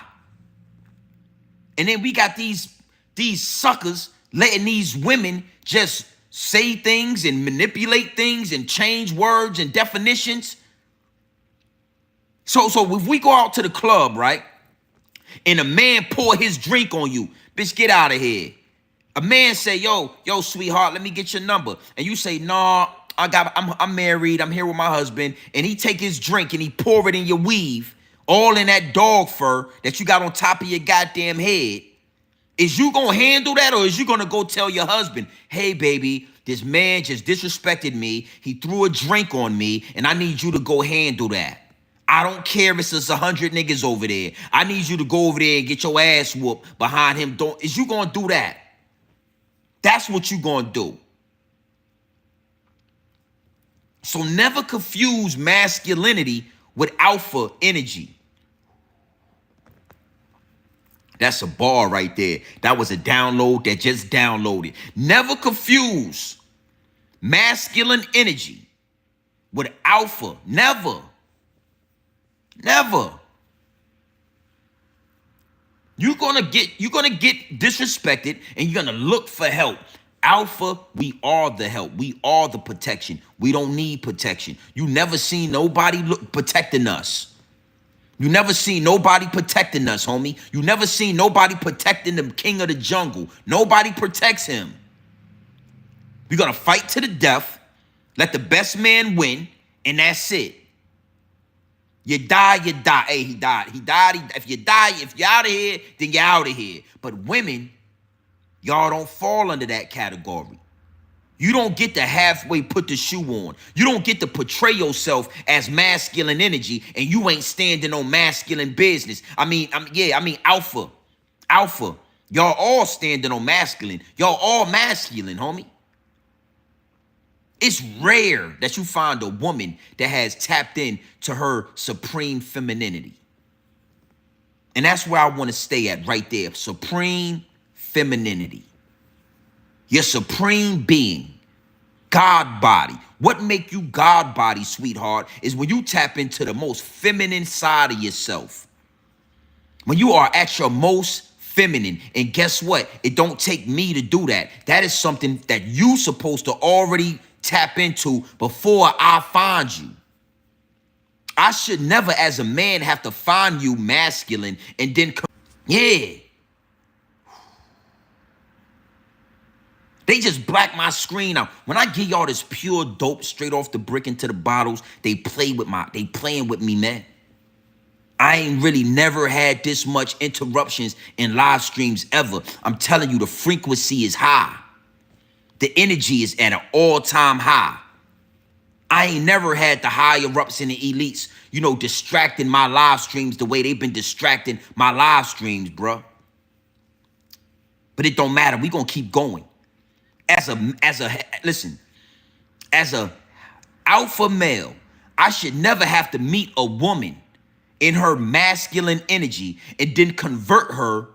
And then we got these suckers letting these women just say things and manipulate things and change words and definitions. So if we go out to the club, right, and a man pour his drink on you, bitch, get out of here. A man say, yo, sweetheart, let me get your number. And you say, nah, I'm married, I'm here with my husband. And he take his drink and he pour it in your weave, all in that dog fur that you got on top of your goddamn head. Is you gonna handle that, or is you gonna go tell your husband, hey, baby, this man just disrespected me. He threw a drink on me, and I need you to go handle that. I don't care if it's 100 niggas over there. I need you to go over there and get your ass whooped behind him. Is you gonna do that? That's what you gonna do. So never confuse masculinity with alpha energy. That's a bar right there. That was a download that just downloaded. Never confuse masculine energy with alpha. Never. You're gonna get disrespected and you're gonna look for help. Alpha, we are the help. We are the protection. We don't need protection. You never seen nobody protecting us. You never seen nobody protecting us, homie. You never seen nobody protecting the king of the jungle. Nobody protects him. We're gonna fight to the death, let the best man win, and that's it. You die. Hey, he died. If you die, if you're out of here, then you're out of here. But women, y'all don't fall under that category. You don't get to halfway put the shoe on. You don't get to portray yourself as masculine energy and you ain't standing on masculine business. I mean alpha. Alpha. Y'all all standing on masculine. Y'all all masculine, homie. It's rare that you find a woman that has tapped in to her supreme femininity. And that's where I want to stay at right there. Supreme femininity. Your supreme being. God body. What make you God body, sweetheart, is when you tap into the most feminine side of yourself. When you are at your most feminine, and guess what? It don't take me to do that. That is something that you supposed to already tap into before I find you. I should never, as a man, have to find you masculine and then yeah. They just black my screen out. When I give y'all this pure dope straight off the brick into the bottles, they playing with me, man. I ain't really never had this much interruptions in live streams ever. I'm telling you, the frequency is high. The energy is at an all-time high. I ain't never had the higher-ups and the elites, distracting my live streams the way they've been distracting my live streams, bruh. But it don't matter. We gonna keep going. As a alpha male, I should never have to meet a woman in her masculine energy and then convert her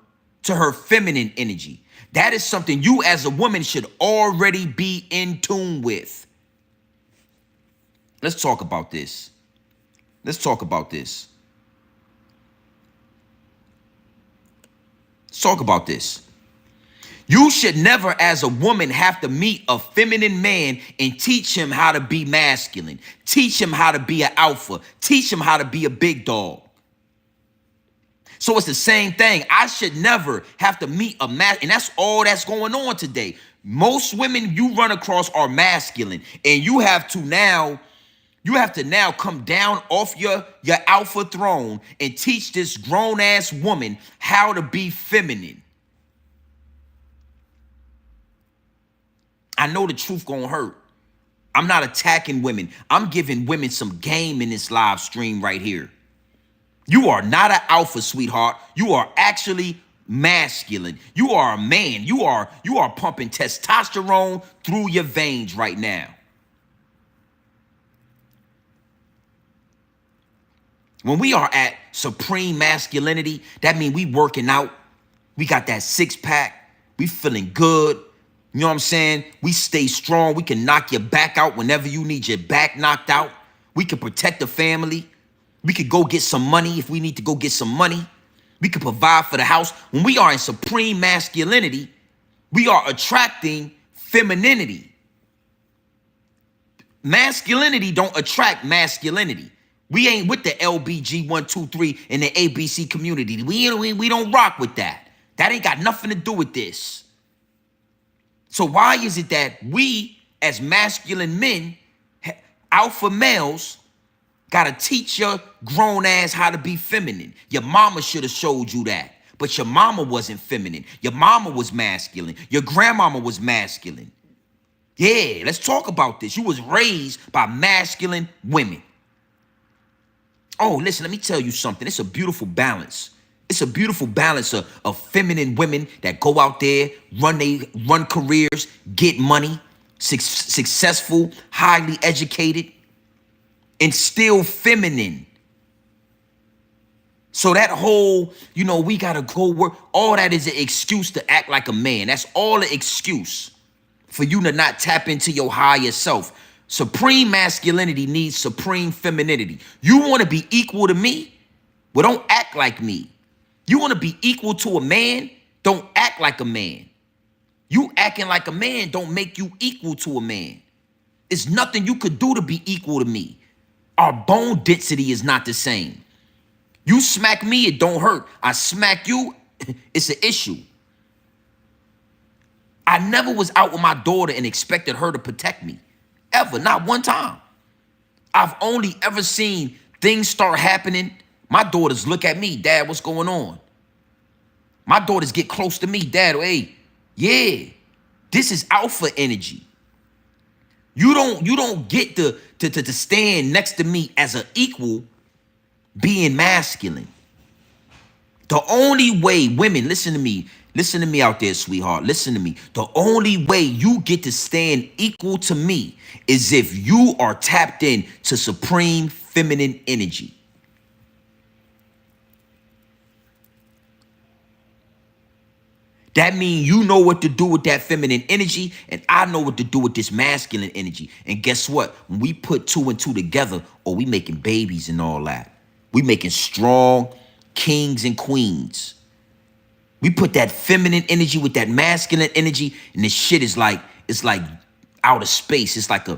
to her feminine energy. That is something you as a woman should already be in tune with. Let's talk about this. Let's talk about this. Let's talk about this. You should never, as a woman, have to meet a feminine man and teach him how to be masculine. Teach him how to be an alpha. Teach him how to be a big dog. So it's the same thing. I should never have to meet a man, and that's all that's going on today. Most women you run across are masculine, and you have to now come down off your alpha throne and teach this grown-ass woman how to be feminine. I know the truth gonna hurt. I'm not attacking women. I'm giving women some game in this live stream right here. You are not an alpha, sweetheart. You are actually masculine. You are a man. You are pumping testosterone through your veins right now. When we are at supreme masculinity, that means we working out. We got that six pack. We feeling good. You know what I'm saying? We stay strong. We can knock your back out whenever you need your back knocked out. We can protect the family. We could go get some money if we need to go get some money. We could provide for the house. When we are in supreme masculinity, we are attracting femininity. Masculinity don't attract masculinity. We ain't with the LBG 123 and the ABC community. We don't rock with that. That ain't got nothing to do with this. So why is it that we, as masculine men, alpha males, gotta teach your grown ass how to be feminine? Your mama should have showed you that, but your mama wasn't feminine. Your mama was masculine. Your grandmama was masculine. Yeah, let's talk about this. You was raised by masculine women. Oh, listen, let me tell you something. It's a beautiful balance. It's a beautiful balance of feminine women that go out there, run careers, get money, successful, highly educated, and still feminine. So that whole, we got to go work, all that is an excuse to act like a man. That's all an excuse for you to not tap into your higher self. Supreme masculinity needs supreme femininity. You want to be equal to me? Well, don't act like me. You want to be equal to a man? Don't act like a man. You acting like a man don't make you equal to a man. It's nothing you could do to be equal to me. Our bone density is not the same. You smack me, it don't hurt. I smack you, it's an issue. I never was out with my daughter and expected her to protect me. Ever, not one time. I've only ever seen things start happening. My daughters look at me, Dad, what's going on? My daughters get close to me, Dad, hey, yeah, this is alpha energy. You don't get to stand next to me as an equal being masculine. The only way, women, listen to me out there, sweetheart, listen to me. The only way you get to stand equal to me is if you are tapped in to supreme feminine energy. That means you know what to do with that feminine energy, and I know what to do with this masculine energy. And guess what? When we put two and two together, we making babies and all that. We making strong, kings and queens. We put that feminine energy with that masculine energy, and this shit is like, it's like outer space. It's like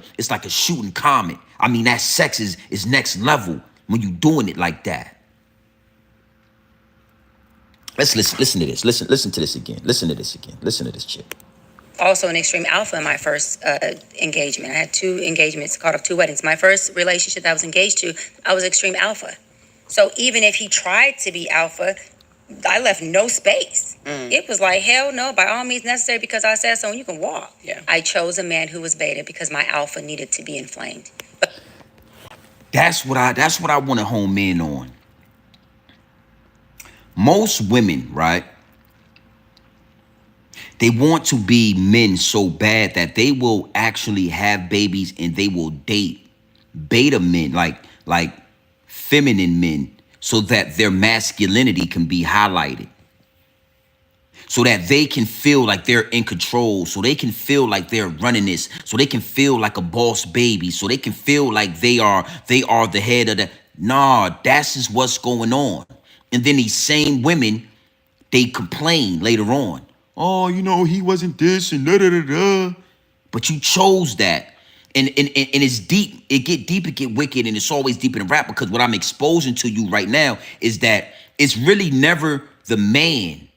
a shooting comet. I mean, that sex is next level when you doing it like that. Let's listen to this. Listen to this again. Listen to this again. Listen to this chick. Also an extreme alpha in my first engagement. I had two engagements, called off two weddings. My first relationship that I was engaged to, I was extreme alpha. So even if he tried to be alpha, I left no space. It was like, hell no, by all means necessary, because I said so, and you can walk. Yeah. I chose a man who was beta because my alpha needed to be inflamed. That's what I want to home in on. Most women, right? They want to be men so bad that they will actually have babies and they will date beta men, like feminine men, so that their masculinity can be highlighted. So that they can feel like they're in control, so they can feel like they're running this, so they can feel like a boss baby, so they can feel like they are the head of the. Nah, that's just what's going on. And then these same women, they complain later on. Oh, he wasn't this and da da da da. But you chose that. And it's deep. It get wicked, and it's always deep in rap, because what I'm exposing to you right now is that it's really never the man.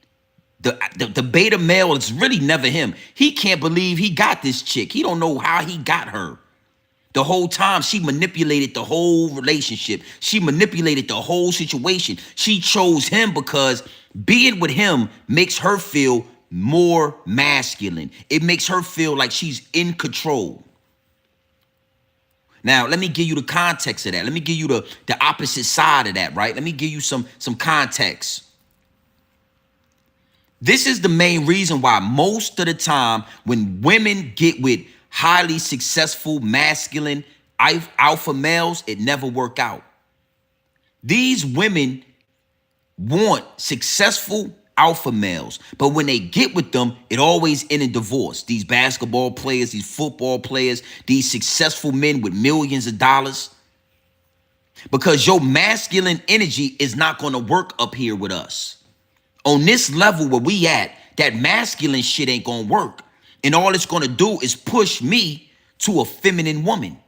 The beta male, it's really never him. He can't believe he got this chick. He don't know how he got her. The whole time she manipulated the whole relationship. She manipulated the whole situation. She chose him because being with him makes her feel more masculine. It makes her feel like she's in control. Now, let me give you the context of that. Let me give you the opposite side of that, right? Let me give you some context. This is the main reason why most of the time when women get with highly successful masculine alpha males, it never work out. These women want successful alpha males, but when they get with them, it always end in divorce. These basketball players, these football players, these successful men with millions of dollars, because your masculine energy is not going to work up here with us. On this level where we at, that masculine shit ain't gonna work. And all it's gonna do is push me to a feminine woman.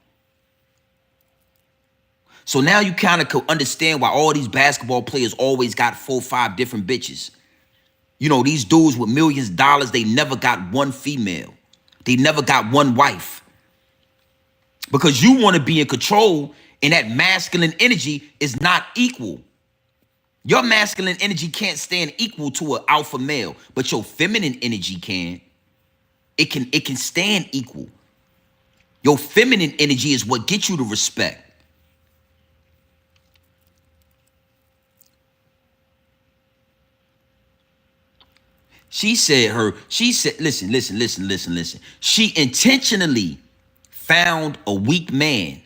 So now you kind of could understand why all these basketball players always got 4 or 5 different bitches. These dudes with millions of dollars, they never got one female. They never got one wife. Because you want to be in control, and that masculine energy is not equal. Your masculine energy can't stand equal to an alpha male, but your feminine energy can. It can stand equal. Your feminine energy is what gets you the respect. She said, listen. She intentionally found a weak man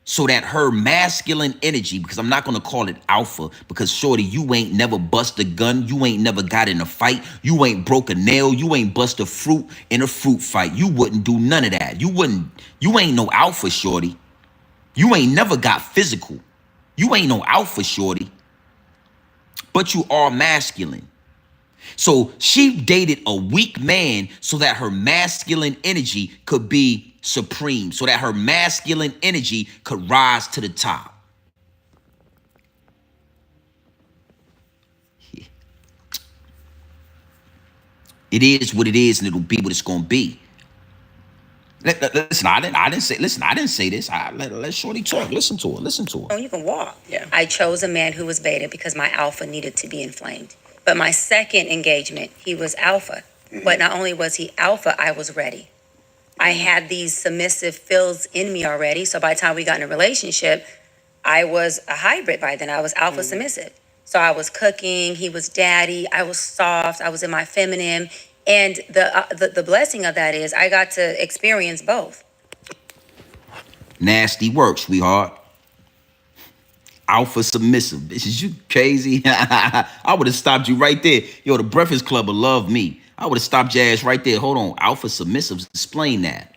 so that her masculine energy, because I'm not going to call it alpha, because shorty, you ain't never bust a gun. You ain't never got in a fight. You ain't broke a nail. You ain't bust a fruit in a fruit fight. You wouldn't do none of that. You ain't no alpha, shorty. You ain't never got physical. You ain't no alpha, shorty. But you are masculine. So she dated a weak man so that her masculine energy could be supreme, so that her masculine energy could rise to the top. Yeah. It is what it is, and it'll be what it's gonna be. Listen, I didn't say this. Let Shorty talk. Listen to her. Oh, you can walk. Yeah. I chose a man who was beta because my alpha needed to be inflamed. But my second engagement, he was alpha. But not only was he alpha, I was ready. I had these submissive feels in me already. So by the time we got in a relationship, I was a hybrid by then. I was alpha submissive. So I was cooking, he was daddy, I was soft, I was in my feminine. And the blessing of that is I got to experience both. Nasty work, sweetheart. Alpha submissive. Bitch, is you crazy? I would have stopped you right there. Yo, the Breakfast Club will love me. I would have stopped your ass right there. Hold on. Alpha submissives. Explain that.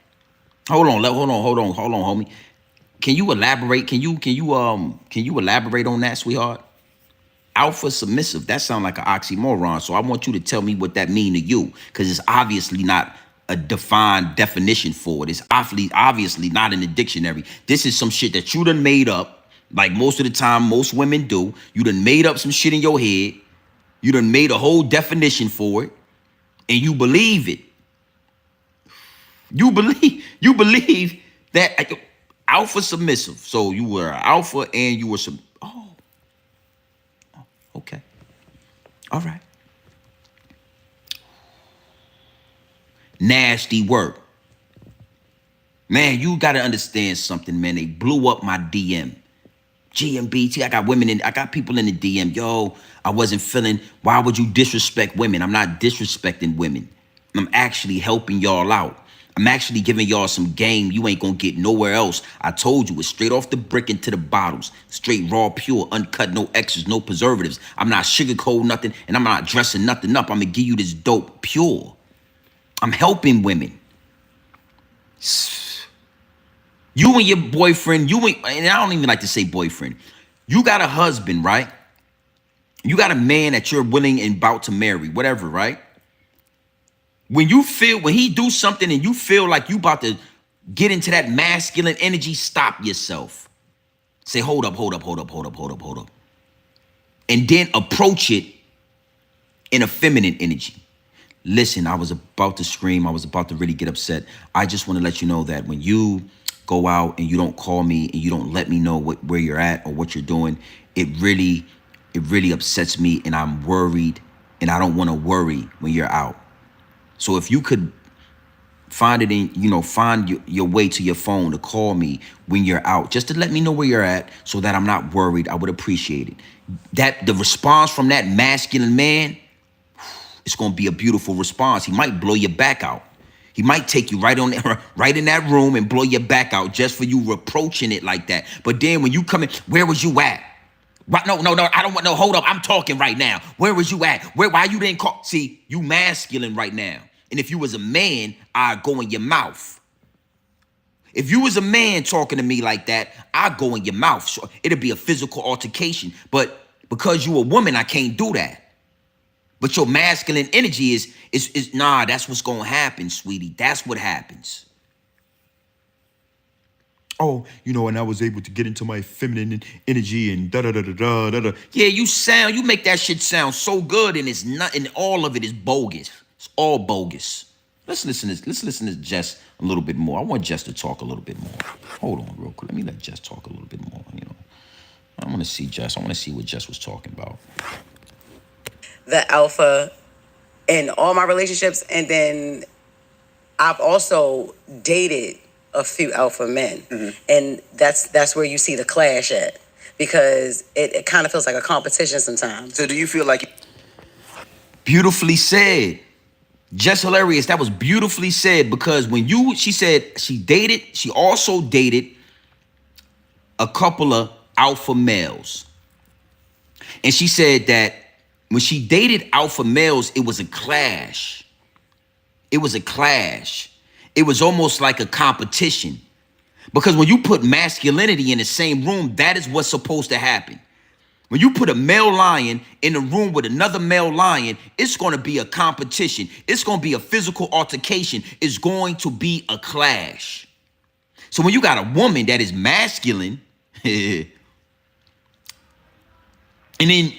Hold on, homie. Can you elaborate? Can you elaborate on that, sweetheart? Alpha submissive, that sounds like an oxymoron. So I want you to tell me what that mean to you, because it's obviously not a defined definition for it. It's obviously not in the dictionary. This is some shit that you done made up, like most of the time most women do. You done made up some shit in your head. You done made a whole definition for it, and you believe it. You believe that alpha submissive. So you were alpha and you were some. Oh, okay. All right. Nasty work. Man, you got to understand something, man. They blew up my DM. GMBT, I got people in the DM. Yo, I wasn't feeling, why would you disrespect women? I'm not disrespecting women. I'm actually helping y'all out. I'm actually giving y'all some game you ain't gonna get nowhere else. I told you, it's straight off the brick into the bottles. Straight, raw, pure, uncut, no extras, no preservatives. I'm not sugarcoating nothing, and I'm not dressing nothing up. I'm gonna give you this dope pure. I'm helping women. You and your boyfriend, and I don't even like to say boyfriend. You got a husband, right? You got a man that you're willing and about to marry, whatever, right? When he do something and you feel like you about to get into that masculine energy, stop yourself. Say, hold up. And then approach it in a feminine energy. Listen, I was about to scream. I was about to really get upset. I just want to let you know that when you go out and you don't call me and you don't let me know where you're at or what you're doing, it really upsets me, and I'm worried, and I don't want to worry when you're out. So if you could find your way to your phone to call me when you're out, just to let me know where you're at so that I'm not worried, I would appreciate it. That the response from that masculine man, it's going to be a beautiful response. He might blow your back out. He might take you right in that room and blow your back out just for you reproaching it like that. But then when you come in, where was you at? What? No, I don't want no, hold up. I'm talking right now. Where was you at? Why you didn't call? See, you masculine right now. And if you was a man, I'd go in your mouth. If you was a man talking to me like that, I'd go in your mouth. So it'd be a physical altercation. But because you a woman, I can't do that. But your masculine energy is nah, that's what's gonna happen, sweetie. That's what happens. Oh, and I was able to get into my feminine energy and da da da da da da da. Yeah, you make that shit sound so good, and it's not, and all of it is bogus. It's all bogus. Let's listen to Jess a little bit more. I want Jess to talk a little bit more. Hold on real quick. Let me let Jess talk a little bit more, I want to see Jess. I want to see what Jess was talking about. The alpha in all my relationships, and then I've also dated a few alpha men, and that's where you see the clash at, because it kind of feels like a competition sometimes. So do you feel like Beautifully said. Jess Hilarious, that was beautifully said, because she said she also dated a couple of alpha males. And she said that when she dated alpha males, it was a clash. It was a clash. It was almost like a competition. Because when you put masculinity in the same room, that is what's supposed to happen. When you put a male lion in a room with another male lion, it's going to be a competition. It's going to be a physical altercation. It's going to be a clash. So when you got a woman that is masculine, and then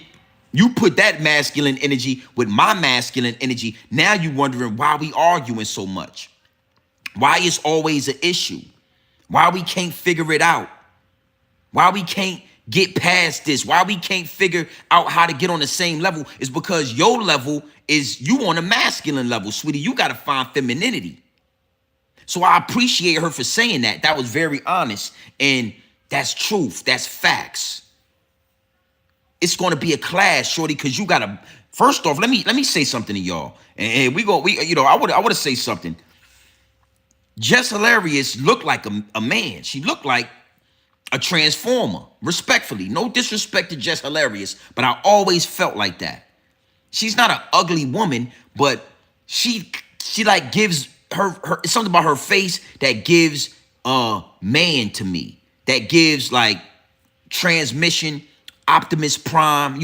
you put that masculine energy with my masculine energy, now you wondering why we arguing so much. Why it's always an issue. Why we can't figure it out. Why we can't get past this. Why we can't figure out how to get on the same level is because your level is you on a masculine level, sweetie. You got to find femininity. So I appreciate her for saying that. That was very honest. And that's truth. That's facts. It's going to be a clash, shorty, because you got to, first off, let me say something to y'all. And I would have say something. Jess Hilarious looked like a man. She looked like a transformer, respectfully. No disrespect to Jess Hilarious, but I always felt like that. She's not an ugly woman, but she like gives her it's something about her face that gives man to me. That gives like transmission Optimus Prime,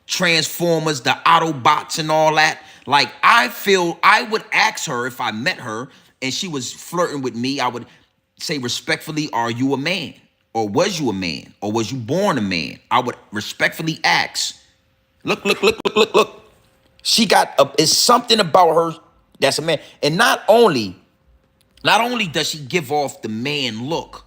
Transformers, the Autobots and all that. Like, I feel I would ask her if I met her and she was flirting with me, I would say respectfully, are you a man? Or was you a man? Or was you born a man? I would respectfully ask. Look, look, look, look, look, look. She got it's something about her that's a man. And not only does she give off the man look,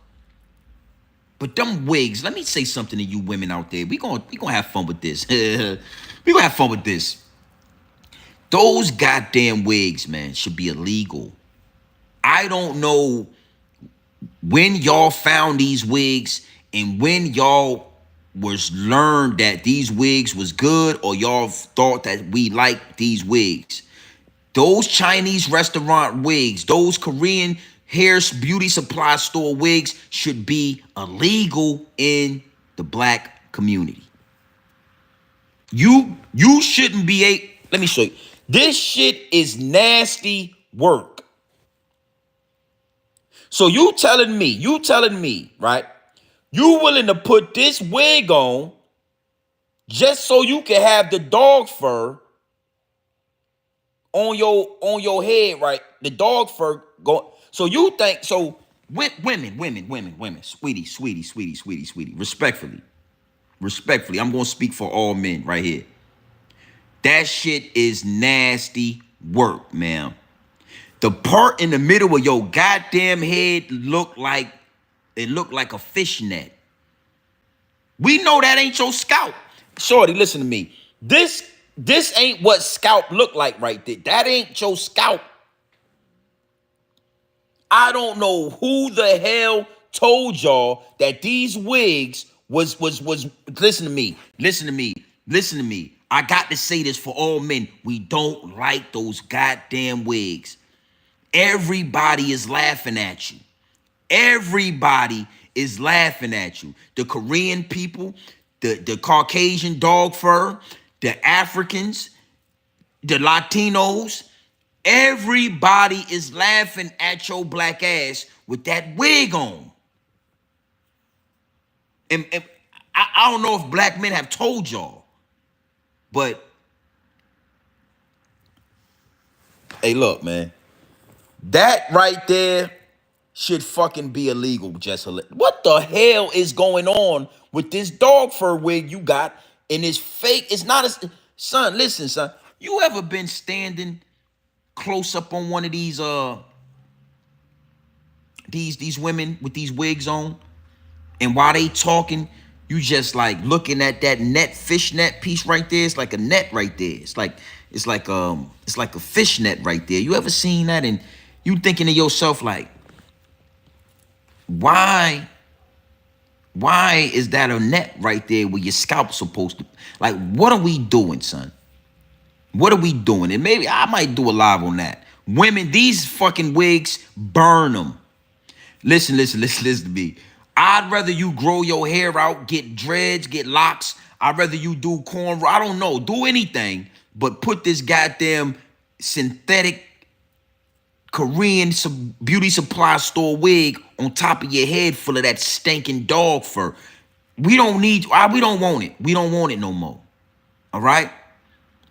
but them wigs, let me say something to you women out there. We gonna have fun with this. We gonna have fun with this. Those goddamn wigs, man, should be illegal. I don't know when y'all found these wigs and when y'all was learned that these wigs was good, or y'all thought that we liked these wigs. Those Chinese restaurant wigs, those Korean hair beauty supply store wigs should be illegal in the black community. You shouldn't be let me show you. This shit is nasty work. So you telling me, right? You willing to put this wig on just so you can have the dog fur on your head, right? The dog fur go. So you think so? Women, sweetie. Respectfully. I'm gonna speak for all men right here. That shit is nasty work, man. The part in the middle of your goddamn head looked like a fishnet. We know that ain't your scalp. Shorty, listen to me. This ain't what scalp look like right there. That ain't your scalp. I don't know who the hell told y'all that these wigs was listen to me. I got to say this for all men. We don't like those goddamn wigs. Everybody is laughing at you. Everybody is laughing at you. The Korean people, the Caucasian dog fur, the Africans, the Latinos, everybody is laughing at your black ass with that wig on. And I don't know if black men have told y'all, but hey, look, man, that right there should fucking be illegal, Jess. What the hell is going on with this dog fur wig you got in this fake? It's not a son. Listen, son. You ever been standing close up on one of these women with these wigs on, and while they talking, you just like looking at that fishnet piece right there. It's like a net right there. It's like a fishnet right there. You ever seen that? And you thinking to yourself like, why is that a net right there where your scalp's supposed to? Like, what are we doing, son? What are we doing? And maybe I might do a live on that. Women, these fucking wigs, burn them. Listen to me. I'd rather you grow your hair out, get dreads, get locks. I'd rather you do cornrow. I don't know. Do anything, but put this goddamn synthetic Korean beauty supply store wig on top of your head full of that stinking dog fur. We don't want it. We don't want it no more. All right?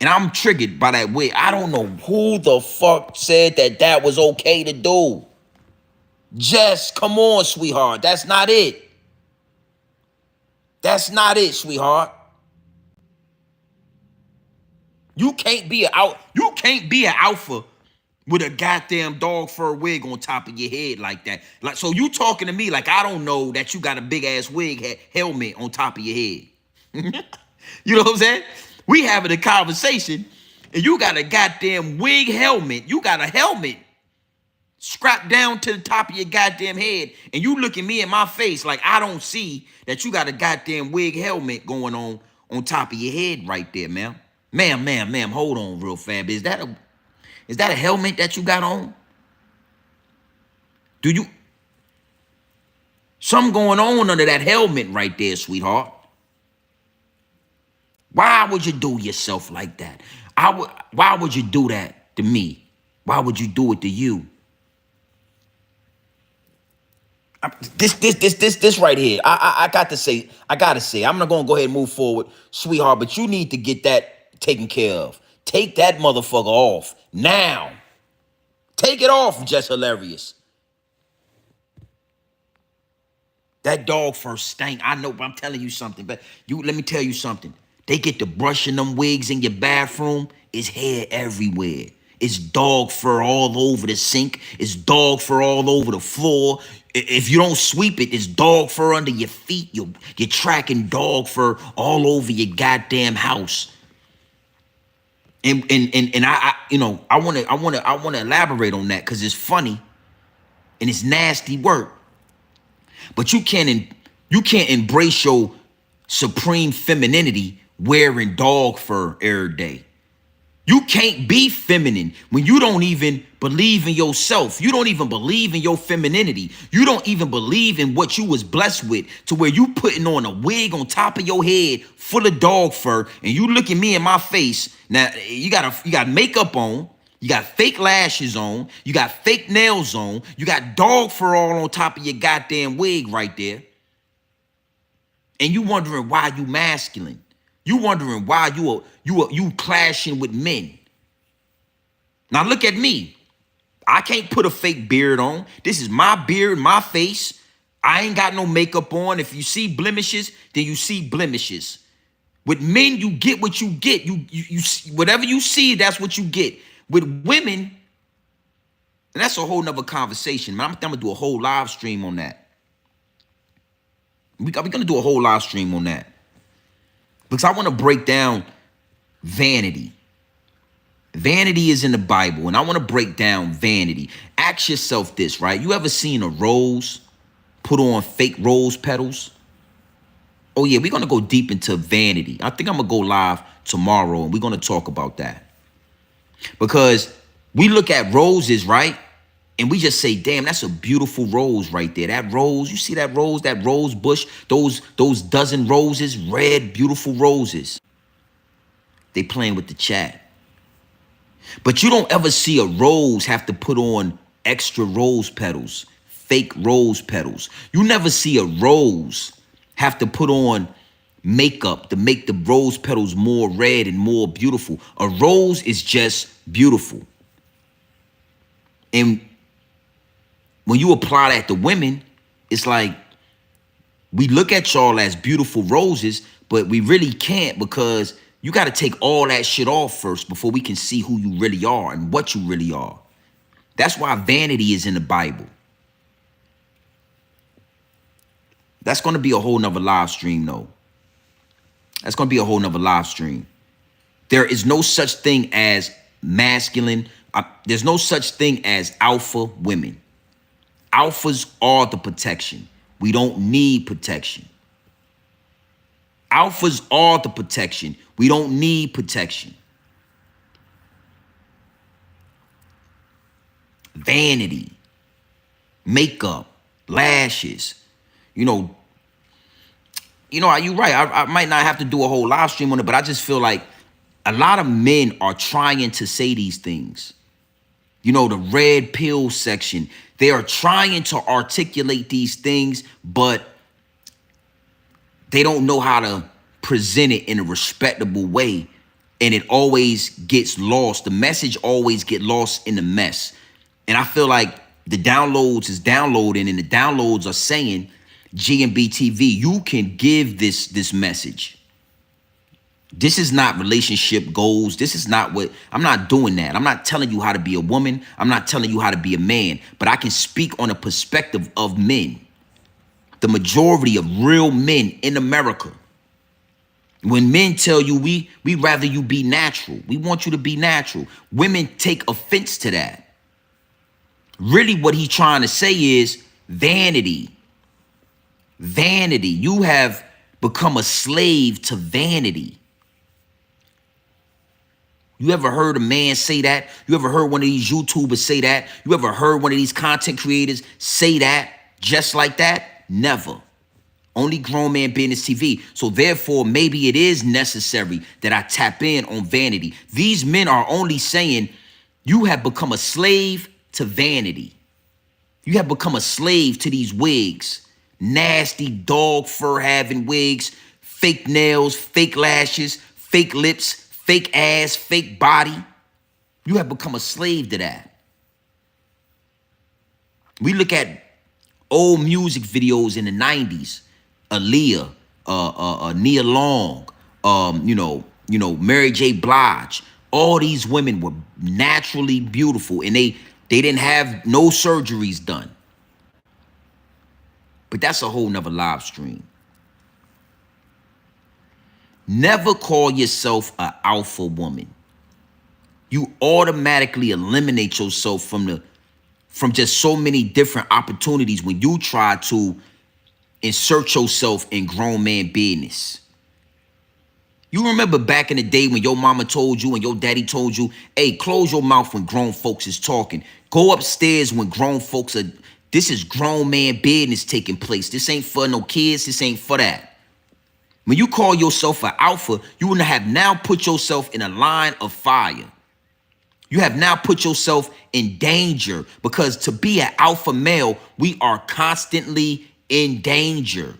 And I'm triggered by that wig. I don't know who the fuck said that was okay to do. Jess, come on, sweetheart. That's not it. That's not it, sweetheart. You can't be an alpha with a goddamn dog fur wig on top of your head like that. Like, so you talking to me like I don't know that you got a big ass wig helmet on top of your head. You know what I'm saying? We having a conversation and you got a goddamn wig helmet. You got a helmet strapped down to the top of your goddamn head, and you looking me in my face like I don't see that you got a goddamn wig helmet going on top of your head right there, ma'am. Ma'am, hold on real fast. Is that a helmet that you got on? Do you something going on under that helmet right there, sweetheart? Why would you do yourself like that? Why would you do that to me? Why would you do it to you? This right here. I got to say, I'm not gonna go ahead and move forward, sweetheart, but you need to get that taken care of. Take that motherfucker off now. Take it off, just hilarious. That dog first stank. I know, but I'm telling you something. But let me tell you something. They get to brushing them wigs in your bathroom. It's hair everywhere. It's dog fur all over the sink. It's dog fur all over the floor. If you don't sweep it, it's dog fur under your feet. You're tracking dog fur all over your goddamn house. And I wanna elaborate on that because it's funny and it's nasty work. But you can't embrace your supreme femininity wearing dog fur every day. You can't be feminine when you don't even believe in yourself. You don't even believe in your femininity. You don't even believe in what you was blessed with, to where you putting on a wig on top of your head full of dog fur and you looking me in my face. Now you got makeup on. You got fake lashes on. You got fake nails on. You got dog fur all on top of your goddamn wig right there. And you wondering why you masculine. You wondering why you clashing with men. Now look at me. I can't put a fake beard on. This is my beard, my face. I ain't got no makeup on. If you see blemishes, then you see blemishes. With men, you get what you get. You whatever you see, that's what you get. With women, and that's a whole nother conversation, man. I'm gonna do a whole live stream on that. We're gonna do a whole live stream on that. Because I want to break down vanity. Vanity is in the Bible, and I want to break down vanity. Ask yourself this, right? You ever seen a rose put on fake rose petals? Oh yeah, we're gonna go deep into vanity. I think I'm gonna go live tomorrow, and we're gonna talk about that. Because we look at roses, right? And we just say, damn, that's a beautiful rose right there. That rose, you see that rose bush, those dozen roses, red, beautiful roses. They playing with the chat. But you don't ever see a rose have to put on extra rose petals, fake rose petals. You never see a rose have to put on makeup to make the rose petals more red and more beautiful. A rose is just beautiful. And when you apply that to women, it's like we look at y'all as beautiful roses, but we really can't, because you got to take all that shit off first before we can see who you really are and what you really are. That's why vanity is in the Bible. That's going to be a whole nother live stream, though. That's going to be a whole nother live stream. There is no such thing as masculine. There's no such thing as alpha women. Alphas are the protection. We don't need protection. Alphas are the protection. We don't need protection. Vanity, makeup, lashes. You're right. I might not have to do a whole live stream on it, but I just feel like a lot of men are trying to say these things. The red pill section. They are trying to articulate these things, but they don't know how to present it in a respectable way. And it always gets lost. The message always gets lost in the mess. And I feel like the downloads is downloading, and the downloads are saying, GMB TV, you can give this message. This is not relationship goals. This is not I'm not doing that. I'm not telling you how to be a woman. I'm not telling you how to be a man, but I can speak on a perspective of men. The majority of real men in America. When men tell you we rather you be natural. We want you to be natural. Women take offense to that. Really what he's trying to say is vanity. Vanity. You have become a slave to vanity. You ever heard a man say that? You ever heard one of these YouTubers say that? You ever heard one of these content creators say that just like that? Never. Only Grown Man Business TV. So therefore, maybe it is necessary that I tap in on vanity. These men are only saying you have become a slave to vanity. You have become a slave to these wigs. Nasty dog fur having wigs, fake nails, fake lashes, fake lips, fake ass, fake body. You have become a slave to that. We look at old music videos in the 90s, Aaliyah, Nia Long, Mary J. Blige. All these women were naturally beautiful, and they didn't have no surgeries done. But that's a whole nother live stream. Never call yourself an alpha woman. You automatically eliminate yourself from just so many different opportunities when you try to insert yourself in grown man business. You remember back in the day when your mama told you and your daddy told you, hey, close your mouth when grown folks is talking. Go upstairs when grown folks are, this is grown man business taking place. This ain't for no kids, this ain't for that. When you call yourself an alpha, you have now put yourself in a line of fire. You have now put yourself in danger, because to be an alpha male, we are constantly in danger.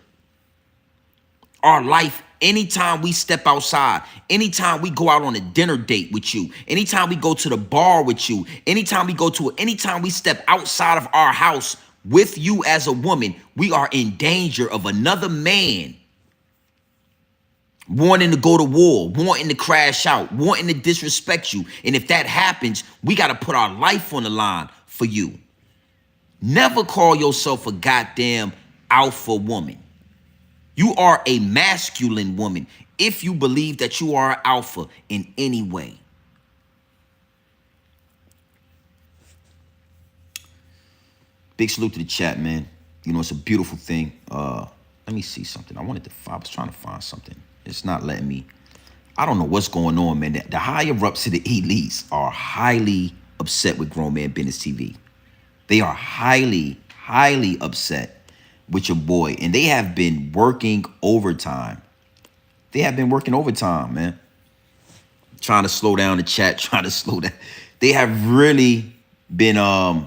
Our life, anytime we step outside, anytime we go out on a dinner date with you, anytime we go to the bar with you, anytime we step outside of our house with you as a woman, we are in danger of another man wanting to go to war, wanting to crash out, wanting to disrespect you. And if that happens, we got to put our life on the line for you. Never call yourself a goddamn alpha woman. You are a masculine woman if you believe that you are alpha in any way. Big salute to the chat, man. You know, it's a beautiful thing. Let me see something. I was trying to find something. It's not letting me. I don't know what's going on, man. The higher ups of the elites are highly upset with Grown Man Business TV. They are highly, highly upset with your boy. And they have been working overtime. Man. Trying to slow down the chat, trying to slow down. They have really been, let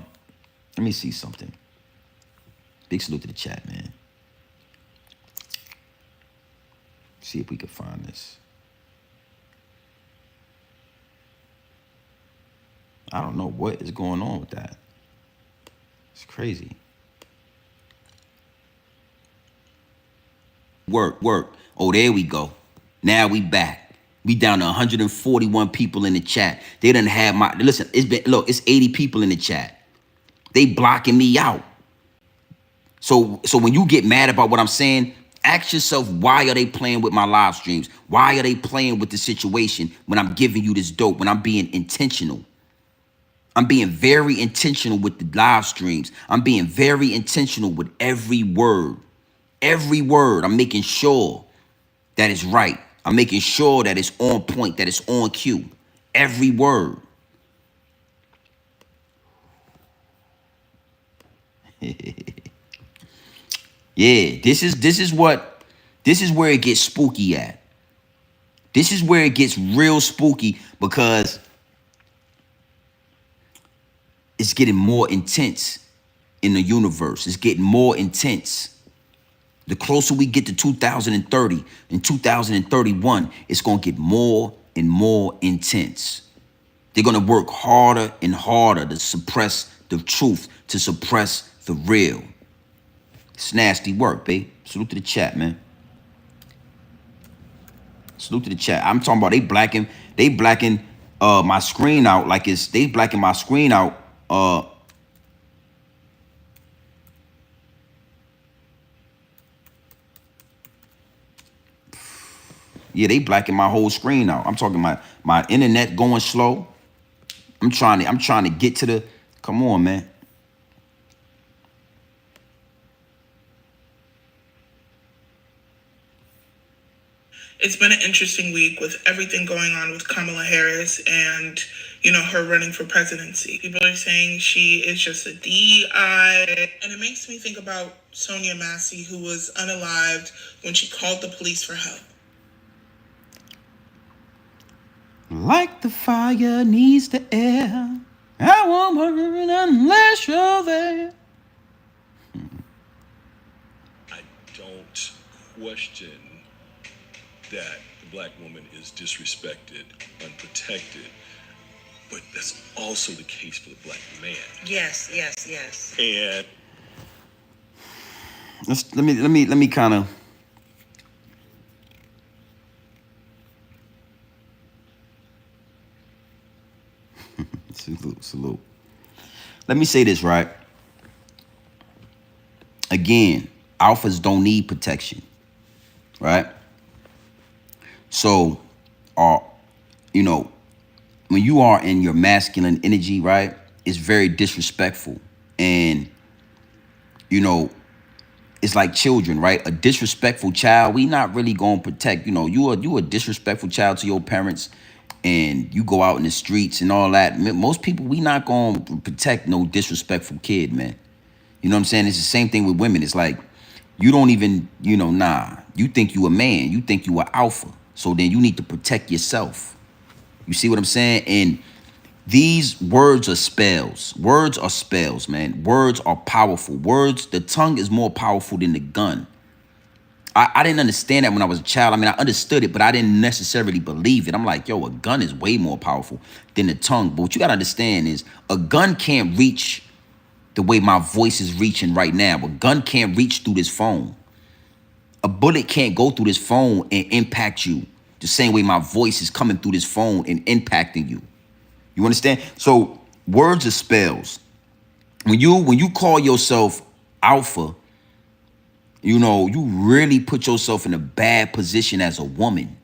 me see something. Big salute to the chat, man. See if we can find this. I don't know what is going on with that. It's crazy. Work. Oh, there we go. Now we back. We down to 141 people in the chat. They done have listen, it's 80 people in the chat. They blocking me out. So when you get mad about what I'm saying, ask yourself, why are they playing with my live streams? Why are they playing with the situation when I'm giving you this dope, when I'm being intentional? I'm being very intentional with the live streams. I'm being very intentional with every word. Every word. I'm making sure that it's right. I'm making sure that it's on point, that it's on cue. Every word. Yeah, this is where it gets spooky at. This is where it gets real spooky, because it's getting more intense in the universe. It's getting more intense. The closer we get to 2030 and 2031, it's going to get more and more intense. They're going to work harder and harder to suppress the truth, to suppress the real. It's nasty work, babe. Salute to the chat, man. Salute to the chat. I'm talking about they blacking my screen out like they blacking my screen out. Yeah, they blacking my whole screen out. I'm talking my internet going slow. I'm trying to get to the, come on, man. It's been an interesting week with everything going on with Kamala Harris and, her running for presidency. People are saying she is just a DI. And it makes me think about Sonia Massey, who was unalived when she called the police for help. Like the fire needs the air, I won't burn unless you're there. question that the black woman is disrespected, unprotected, but that's also the case for the black man. Yes, yes, yes. And Let me kind of. Salute. Let me say this, right? Again, alphas don't need protection, right? So, you know, when you are in your masculine energy, right, it's very disrespectful. And, you know, it's like children, right? A disrespectful child, we not really gonna protect. You know, you a disrespectful child to your parents, and you go out in the streets and all that. Most people, we not gonna protect no disrespectful kid, man. You know what I'm saying? It's the same thing with women. It's like you don't even, nah. You think you a man. You think you a alpha. So then you need to protect yourself. You see what I'm saying? And these words are spells. Words are spells, man. Words are powerful. Words, the tongue is more powerful than the gun. I didn't understand that when I was a child. I mean, I understood it, but I didn't necessarily believe it. I'm like, yo, a gun is way more powerful than the tongue. But what you got to understand is a gun can't reach the way my voice is reaching right now. A gun can't reach through this phone. A bullet can't go through this phone and impact you the same way my voice is coming through this phone and impacting you. You understand? So words are spells. When you call yourself alpha, you really put yourself in a bad position as a woman,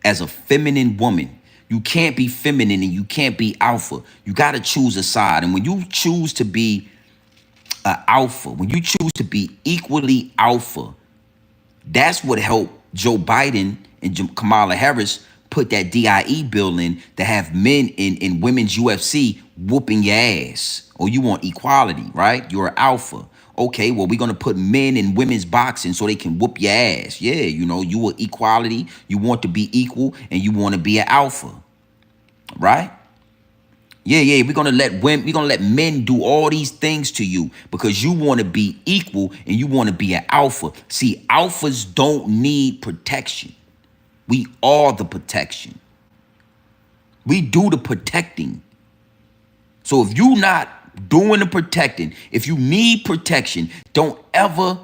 as a feminine woman. You can't be feminine and you can't be alpha. You got to choose a side. And when you choose to be alpha, when you choose to be equally alpha, that's what helped Joe Biden and Kamala Harris put that DIE bill in to have men in women's UFC whooping your ass. Or you want equality, right? You're an alpha. Okay, well, we're going to put men in women's boxing so they can whoop your ass. Yeah, you want equality, you want to be equal, and you want to be an alpha, right? Yeah, we're gonna let men do all these things to you because you want to be equal and you want to be an alpha. See, alphas don't need protection. We are the protection. We do the protecting. So if you not doing the protecting, if you need protection, don't ever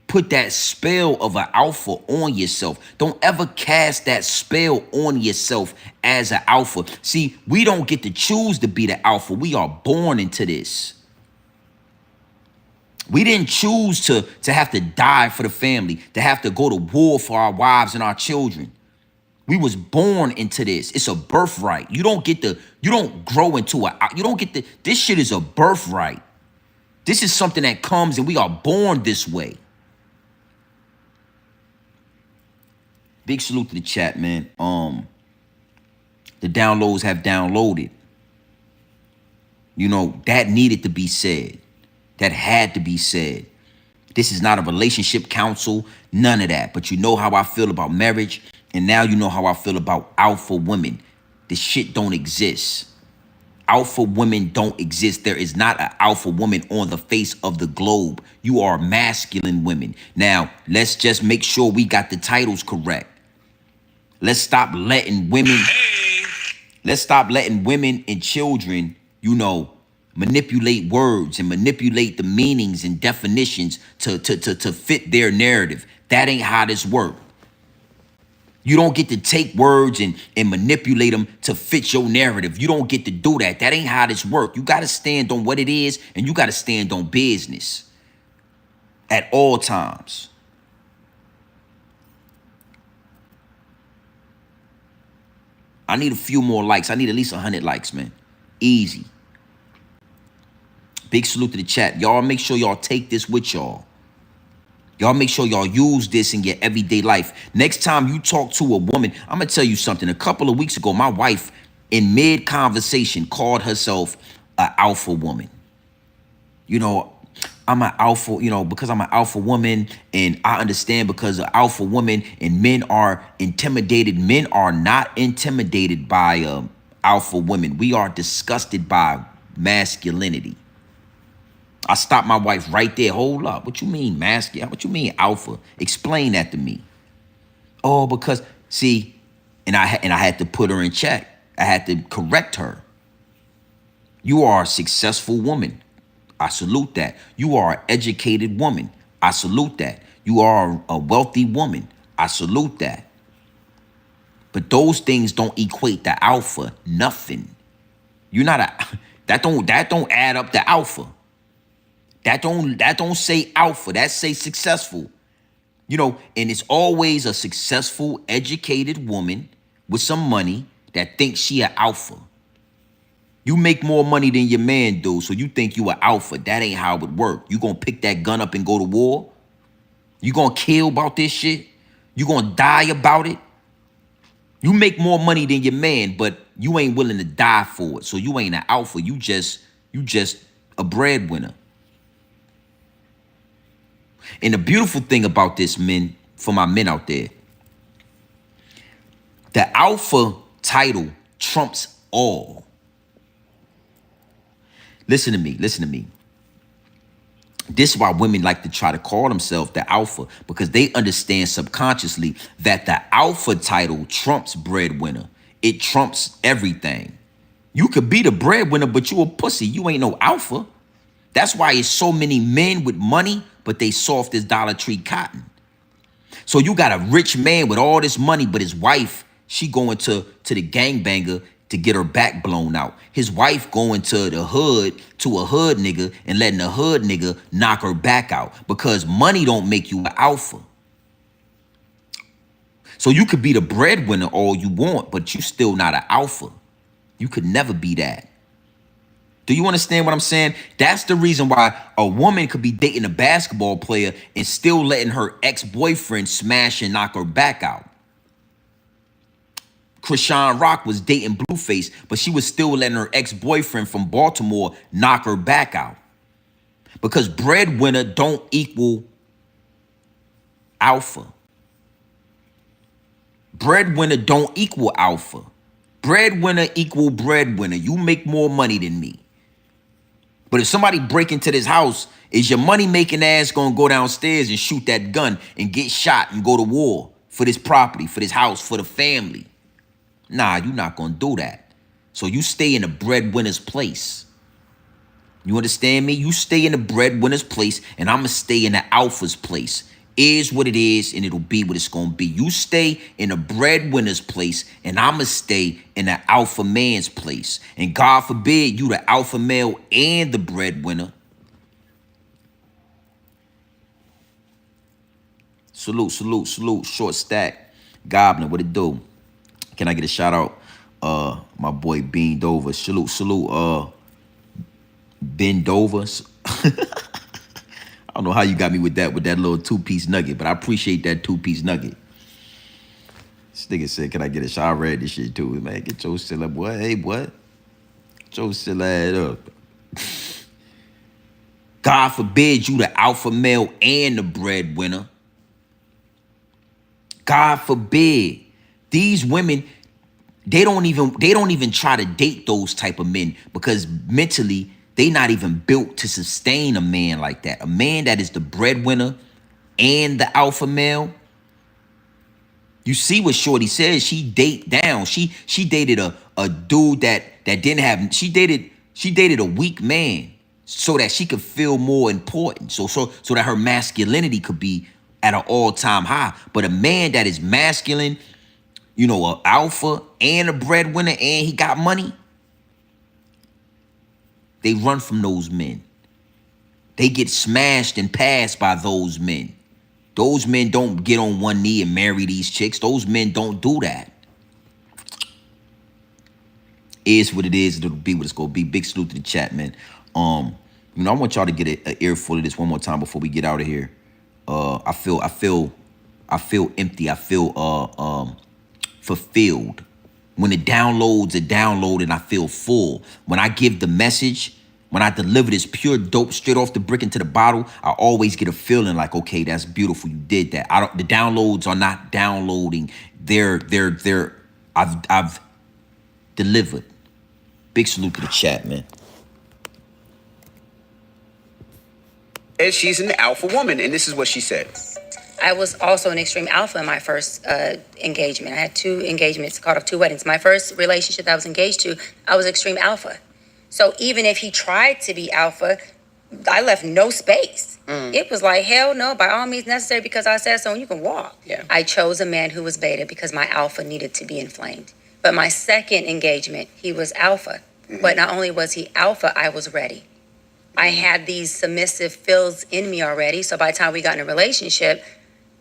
put that spell of an alpha on yourself. Don't ever cast that spell on yourself as an alpha. See, we don't get to choose to be the alpha. We are born into this. We didn't choose to have to die for the family, to have to go to war for our wives and our children. We was born into this. It's a birthright. You don't grow into this shit is a birthright. This is something that comes and we are born this way. Big salute to the chat, man. The downloads have downloaded. That needed to be said. That had to be said. This is not a relationship counsel, none of that. But you know how I feel about marriage, and now you know how I feel about alpha women. This shit don't exist. Alpha women don't exist. There is not an alpha woman on the face of the globe. You are masculine women. Now, let's just make sure we got the titles correct. Let's stop letting women and children, manipulate words and manipulate the meanings and definitions to fit their narrative. That ain't how this works. You don't get to take words and manipulate them to fit your narrative. You don't get to do that. That ain't how this works. You got to stand on what it is, and you got to stand on business at all times. I need a few more likes. I need at least 100 likes, man. Easy. Big salute to the chat. Y'all make sure y'all take this with y'all. Y'all make sure y'all use this in your everyday life. Next time you talk to a woman, I'm going to tell you something. A couple of weeks ago, my wife, in mid-conversation, called herself an alpha woman. I'm an alpha, because I'm an alpha woman, and I understand because of alpha woman and men are intimidated. Men are not intimidated by alpha women. We are disgusted by masculinity. I stopped my wife right there. Hold up. What you mean masculine? What you mean alpha? Explain that to me. Oh, because see, and I had to put her in check. I had to correct her. You are a successful woman. I salute that. You are an educated woman. I salute that. You are a wealthy woman. I salute that. But those things don't equate to alpha. Nothing. You're not a that don't add up to alpha. That don't say alpha. That say successful. You know, and it's always a successful, educated woman with some money that thinks she an alpha. You make more money than your man do, so you think you an alpha. That ain't how it work. You gonna pick that gun up and go to war? You gonna kill about this shit? You gonna die about it? You make more money than your man, but you ain't willing to die for it. So you ain't an alpha. You just a breadwinner. And the beautiful thing about this, men, for my men out there, the alpha title trumps all. Listen to me, listen to me. This is why women like to try to call themselves the alpha, because they understand subconsciously that the alpha title trumps breadwinner. It trumps everything. You could be the breadwinner, but you a pussy. You ain't no alpha. That's why it's so many men with money, but they soft as Dollar Tree cotton. So you got a rich man with all this money, but his wife, she going to the gangbanger to get her back blown out. His wife going to the hood, to a hood nigga, and letting the hood nigga knock her back out, because money don't make you an alpha. So you could be the breadwinner all you want, but you still not an alpha. You could never be that. Do you understand what I'm saying? That's the reason why a woman could be dating a basketball player and still letting her ex-boyfriend smash and knock her back out. Krishan Rock was dating Blueface, but she was still letting her ex-boyfriend from Baltimore knock her back out. Because breadwinner don't equal alpha. Breadwinner don't equal alpha. Breadwinner equal breadwinner. You make more money than me. But if somebody break into this house, is your money-making ass gonna go downstairs and shoot that gun and get shot and go to war for this property, for this house, for the family? Nah, you're not gonna do that. So you stay in the breadwinner's place. You understand me? You stay in the breadwinner's place, and I'm gonna stay in the alpha's place. Is what it is, and it'll be what it's gonna be. You stay in the breadwinner's place, and I'ma stay in the alpha man's place. And God forbid you the alpha male and the breadwinner. Salute, salute, salute. Short stack. Goblin, what it do? Can I get a shout out? My boy Bean Dover. Salute, salute, Ben Dover. I don't know how you got me with that little two-piece nugget, but I appreciate that two-piece nugget. This nigga said, can I get a shot? I read this shit too. Man, get your silly up, boy. Hey, what? Get your silly ass up. God forbid you the alpha male and the breadwinner. God forbid. These women, they don't even try to date those type of men, because mentally they not even built to sustain a man like that. A man that is the breadwinner and the alpha male. You see what Shorty says? She date down. She dated a dude that didn't have. She dated a weak man so that she could feel more important. So that her masculinity could be at an all-time high. But a man that is masculine, you know, an alpha and a breadwinner, and he got money, they run from those men. They get smashed and passed by those men. Those men don't get on one knee and marry these chicks. Those men don't do that. Is what it is. It'll be what it's gonna be. Big salute to the chat, man. You know, I want y'all to get an earful of this one more time before we get out of here. I feel empty. I feel fulfilled. When the downloads are downloaded, I feel full. When I give the message, when I deliver this pure dope straight off the brick into the bottle, I always get a feeling like, okay, that's beautiful. You did that. The downloads are not downloading. I've delivered. Big salute to the chat, man. And she's an alpha woman, and this is what she said. I was also an extreme alpha in my first engagement. I had two engagements, called off two weddings. My first relationship that I was engaged to, I was extreme alpha. So even if he tried to be alpha, I left no space. It was like, hell no, by all means necessary, because I said so, and you can walk. Yeah. I chose a man who was beta because my alpha needed to be inflamed. But my second engagement, he was alpha. But not only was he alpha, I was ready. I had these submissive feels in me already. So by the time we got in a relationship,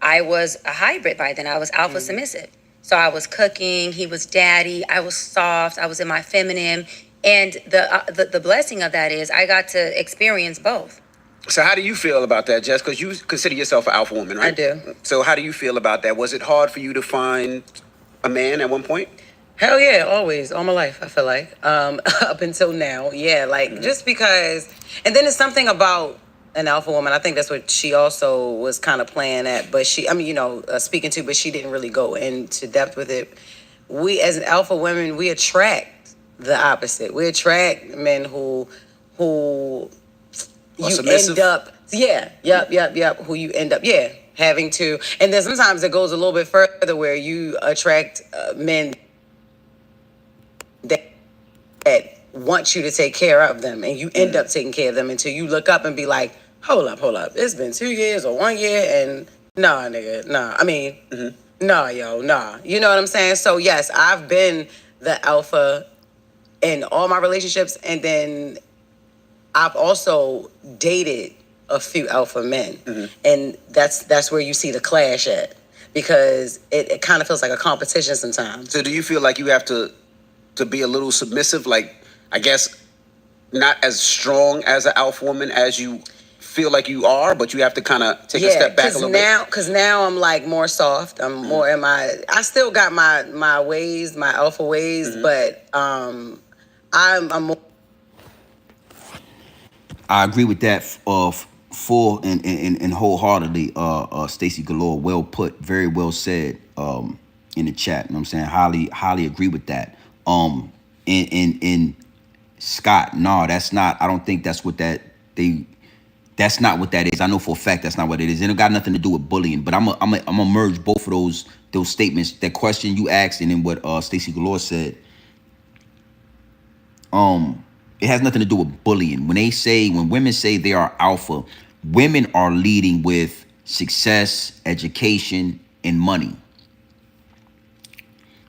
I was a hybrid by then. I was alpha submissive. So I was cooking, he was daddy, I was soft, I was in my feminine. And the blessing of that is I got to experience both. So how do you feel about that, Jess? Because you consider yourself an alpha woman, right? I do. So how do you feel about that? Was it hard for you to find a man at one point? Hell yeah, always, all my life, I feel like. Up until now, yeah, like just because, and then it's something about an alpha woman. I think that's what she also was kind of playing at, but speaking to, but she didn't really go into depth with it. We, as an alpha women, we attract the opposite. We attract men who you submissive? end up, yep, who you end up, having to, and then sometimes it goes a little bit further where you attract men that want you to take care of them, and you end up taking care of them until you look up and be like, hold up, it's been 2 years or 1 year, and nah, nigga, nah. I mean, nah, yo, nah. You know what I'm saying? So yes, I've been the alpha in all my relationships, and then I've also dated a few alpha men, and that's where you see the clash at, because it kind of feels like a competition sometimes. So do you feel like you have to be a little submissive, like, I guess, not as strong as an alpha woman as you feel like you are, but you have to kind of take a step back a little bit? Because now I'm like more soft. I'm more in I still got my ways, my alpha ways, but I'm more. I agree with that full and wholeheartedly. Stacy Galore, well put, very well said. In the chat, you know what I'm saying, highly agree with that. In Scott, no, that's not. I don't think that's what that's not what that is. I know for a fact that's not what it is. It got nothing to do with bullying. But I'm gonna merge both of those statements. That question you asked and then what Stacy Galore said. It has nothing to do with bullying. When women say they are alpha, women are leading with success, education, and money.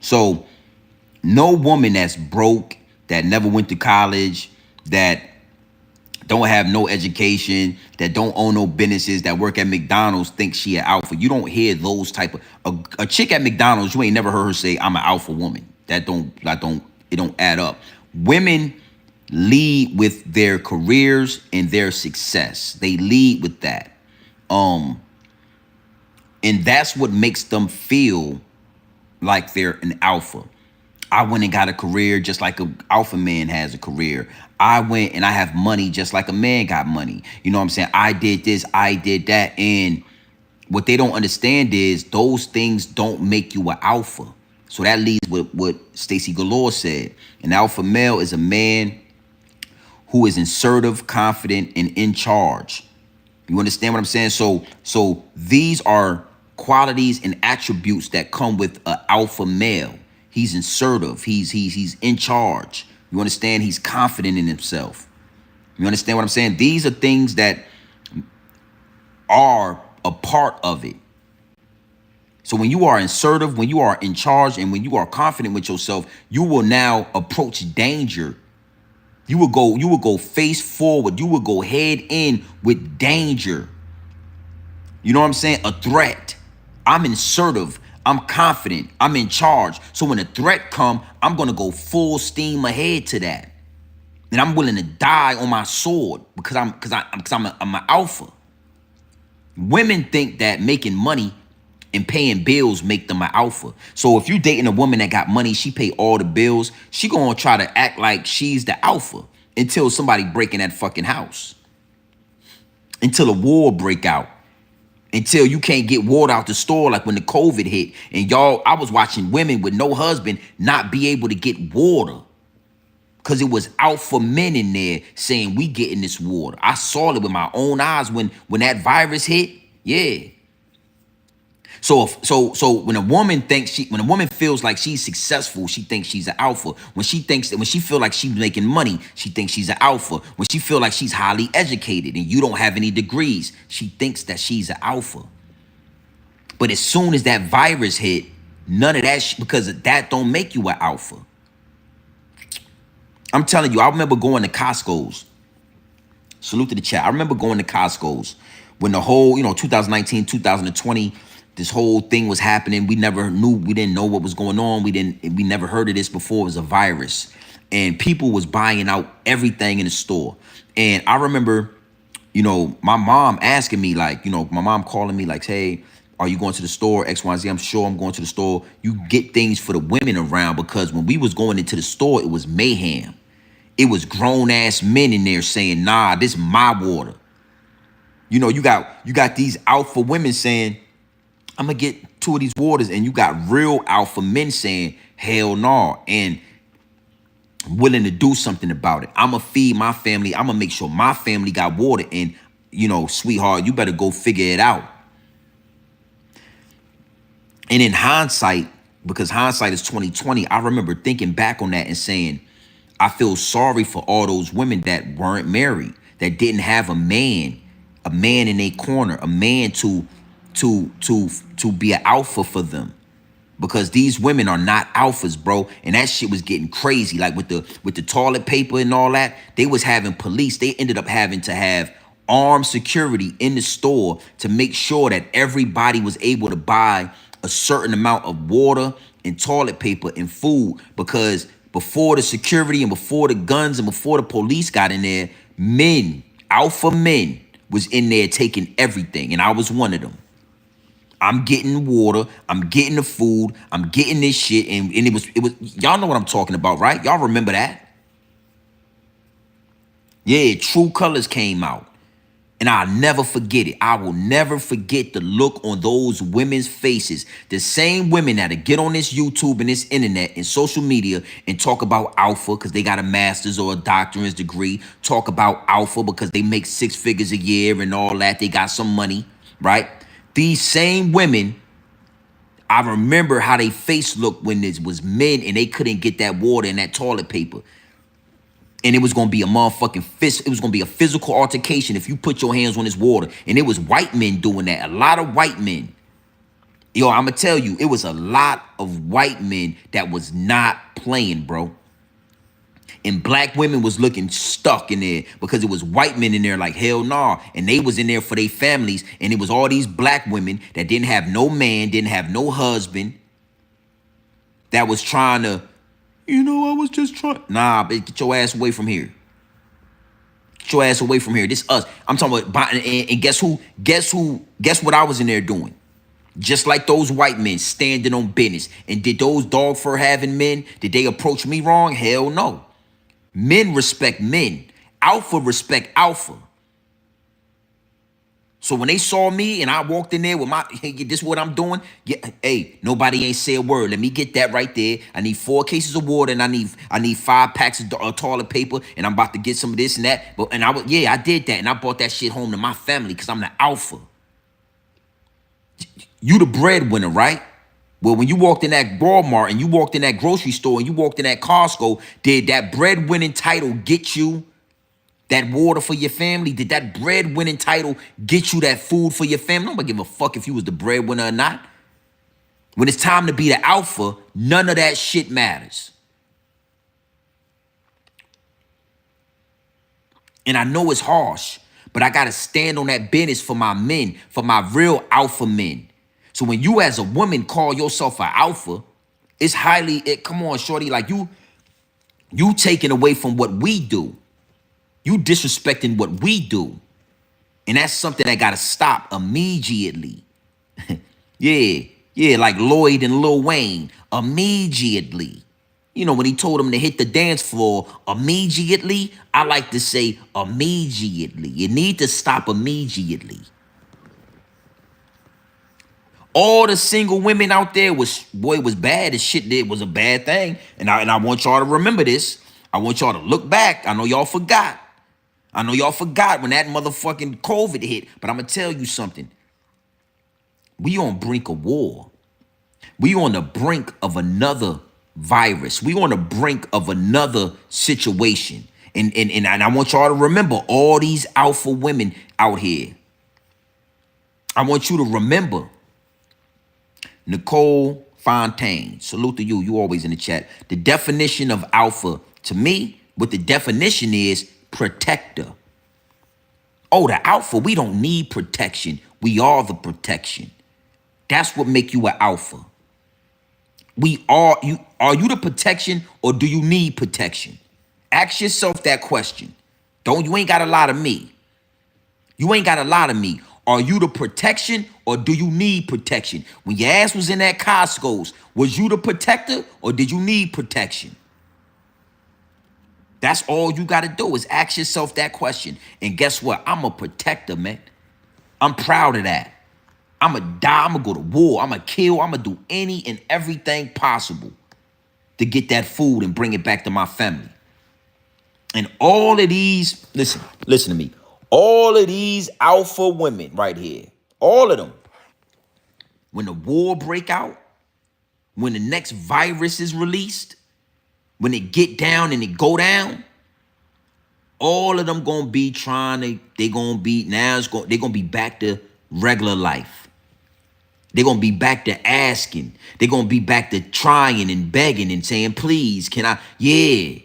So no woman that's broke, that never went to college, that don't have no education, that don't own no businesses, that work at McDonald's, thinks she an alpha. You don't hear those type of a chick at McDonald's. You ain't never heard her say, "I'm an alpha woman." It don't add up. Women lead with their careers and their success. They lead with that. And that's what makes them feel like they're an alpha. I went and got a career just like an alpha man has a career. I went and I have money just like a man got money. You know what I'm saying? I did this, I did that. And what they don't understand is those things don't make you an alpha. So that leads with what Stacy Galore said. An alpha male is a man who is assertive, confident, and in charge. You understand what I'm saying? So these are qualities and attributes that come with an alpha male. He's assertive. He's in charge. You understand? He's confident in himself. You understand what I'm saying? These are things that are a part of it. So when you are assertive, when you are in charge, and when you are confident with yourself, you will now approach danger. You will go face forward. You will go head in with danger. You know what I'm saying? A threat. I'm assertive. I'm confident. I'm in charge. So when a threat come, I'm going to go full steam ahead to that. And I'm willing to die on my sword because I'm an alpha. Women think that making money and paying bills make them an alpha. So if you dating a woman that got money, she pay all the bills, she gonna try to act like she's the alpha until somebody break in that fucking house. Until a war break out. Until you can't get water out the store, like when the COVID hit. And I was watching women with no husband not be able to get water. Cause it was alpha men in there saying we getting this water. I saw it with my own eyes when that virus hit. Yeah. So when a woman feels like she's successful, she thinks she's an alpha. When she feel like she's making money, she thinks she's an alpha. When she feel like she's highly educated and you don't have any degrees, she thinks that she's an alpha. But as soon as that virus hit, none of that because that don't make you an alpha. I'm telling you, I remember going to Costco's. Salute to the chat. I remember going to Costco's when the whole, 2019, 2020, this whole thing was happening. We didn't know what was going on. We never heard of this before. It was a virus. And people was buying out everything in the store. And I remember, my mom asking me, like, my mom calling me like, hey, are you going to the store? X, Y, Z. I'm sure I'm going to the store. You get things for the women around, because when we was going into the store, it was mayhem. It was grown ass men in there saying, nah, this is my water. You got these alpha women saying, I'm gonna get 2 of these waters, and you got real alpha men saying, hell no, and willing to do something about it. I'm gonna feed my family. I'm gonna make sure my family got water, and sweetheart, you better go figure it out. And in hindsight, because hindsight is 2020, I remember thinking back on that and saying, I feel sorry for all those women that weren't married, that didn't have a man in their corner, a man to be an alpha for them. Because these women are not alphas, bro. And that shit was getting crazy. Like with the toilet paper and all that, they was having police. They ended up having to have armed security in the store to make sure that everybody was able to buy a certain amount of water and toilet paper and food, because before the security and before the guns and before the police got in there, alpha men was in there taking everything. And I was one of them. I'm getting water, I'm getting the food, I'm getting this shit. And it was, y'all know what I'm talking about, right? Y'all remember that? Yeah, True Colors came out. And I'll never forget it. I will never forget the look on those women's faces. The same women that'll get on this YouTube and this internet and social media and talk about alpha because they got a master's or a doctorate degree. Talk about alpha because they make 6 figures a year and all that. They got some money, right? These same women, I remember how they face looked when it was men and they couldn't get that water and that toilet paper. And it was going to be a motherfucking fist. It was going to be a physical altercation if you put your hands on this water. And it was white men doing that. A lot of white men. Yo, I'm going to tell you, it was a lot of white men that was not playing, bro. And black women was looking stuck in there because it was white men in there like, hell nah. And they was in there for their families. And it was all these black women that didn't have no man, didn't have no husband, that was trying to, I was just trying. Nah, bitch, get your ass away from here. Get your ass away from here. This us. I'm talking about, and guess who? Guess what I was in there doing? Just like those white men standing on business. And did those dog fur having men, did they approach me wrong? Hell no. Men respect men. Alpha respect alpha. So when they saw me and I walked in there with my, hey, this is what I'm doing. Yeah, hey, nobody ain't say a word. Let me get that right there. I need 4 cases of water and I need 5 packs of toilet paper, and I'm about to get some of this and that. I did that, and I brought that shit home to my family because I'm the alpha. You the breadwinner, right? Well, when you walked in that Walmart and you walked in that grocery store and you walked in that Costco, did that breadwinning title get you that water for your family? Did that breadwinning title get you that food for your family? Nobody give a fuck if you was the breadwinner or not. When it's time to be the alpha, none of that shit matters. And I know it's harsh, but I got to stand on that business for my men, for my real alpha men. So when you as a woman call yourself an alpha, it's come on, shorty, like you taking away from what we do. You disrespecting what we do. And that's something that got to stop immediately. Yeah, like Lloyd and Lil Wayne, immediately. When he told him to hit the dance floor immediately, I like to say immediately. You need to stop immediately. All the single women out there was bad. This shit did was a bad thing. And I want y'all to remember this. I want y'all to look back. I know y'all forgot. I know y'all forgot when that motherfucking COVID hit, but I'm gonna tell you something. We on brink of war. We on the brink of another virus. We on the brink of another situation. And I want y'all to remember all these alpha women out here. I want you to remember Nicole Fontaine. Salute to you. You always in the chat. The definition of alpha, to me, what the definition is, protector. Oh, the alpha, we don't need protection. We are the protection. That's what make you an alpha. Are you the protection or do you need protection? Ask yourself that question. You ain't got a lot of me. You ain't got a lot of me. Are you the protection or do you need protection? When your ass was in that Costco's, was you the protector or did you need protection? That's all you got to do is ask yourself that question. And guess what? I'm a protector, man. I'm proud of that. I'm going to die. I'm going to go to war. I'm going to kill. I'm going to do any and everything possible to get that food and bring it back to my family. And all of these, listen to me. All of these alpha women right here, all of them, when the war break out, when the next virus is released, when it get down and it go down, all of them gonna be they're gonna be back to regular life. They're gonna be back to asking. They're gonna be back to trying and begging and saying, please, can I? Yeah.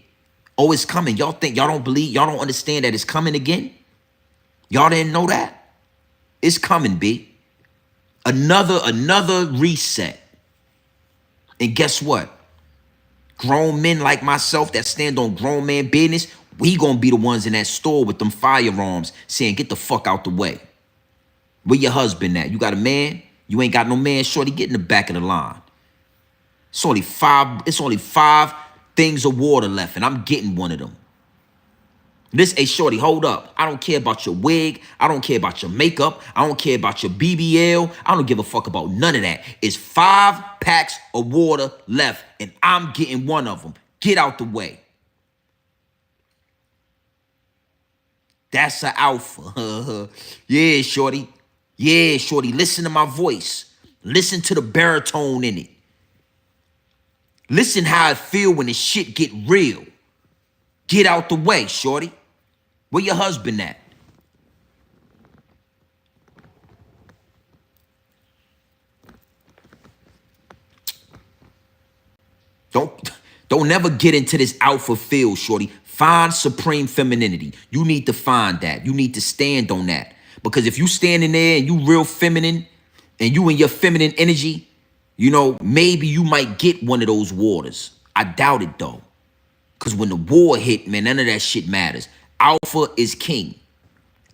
Oh, it's coming. Y'all don't believe, y'all don't understand that it's coming again? Y'all didn't know that? It's coming, B. Another reset. And guess what? Grown men like myself that stand on grown man business, we gonna be the ones in that store with them firearms saying, get the fuck out the way. Where your husband at? You got a man? You ain't got no man? Shorty, get in the back of the line. It's only five things of water left, and I'm getting one of them. Hey, shorty, hold up. I don't care about your wig. I don't care about your makeup. I don't care about your BBL. I don't give a fuck about none of that. It's 5 packs of water left, and I'm getting one of them. Get out the way. That's an alpha. Yeah, shorty. Yeah, shorty. Listen to my voice. Listen to the baritone in it. Listen how I feel when the shit get real. Get out the way, shorty. Where your husband at? Don't never get into this alpha field, shorty. Find supreme femininity. You need to find that. You need to stand on that. Because if you standing there and you real feminine and you in your feminine energy, you know, maybe you might get one of those waters. I doubt it though. Because when the war hit, man, none of that shit matters. Alpha is king.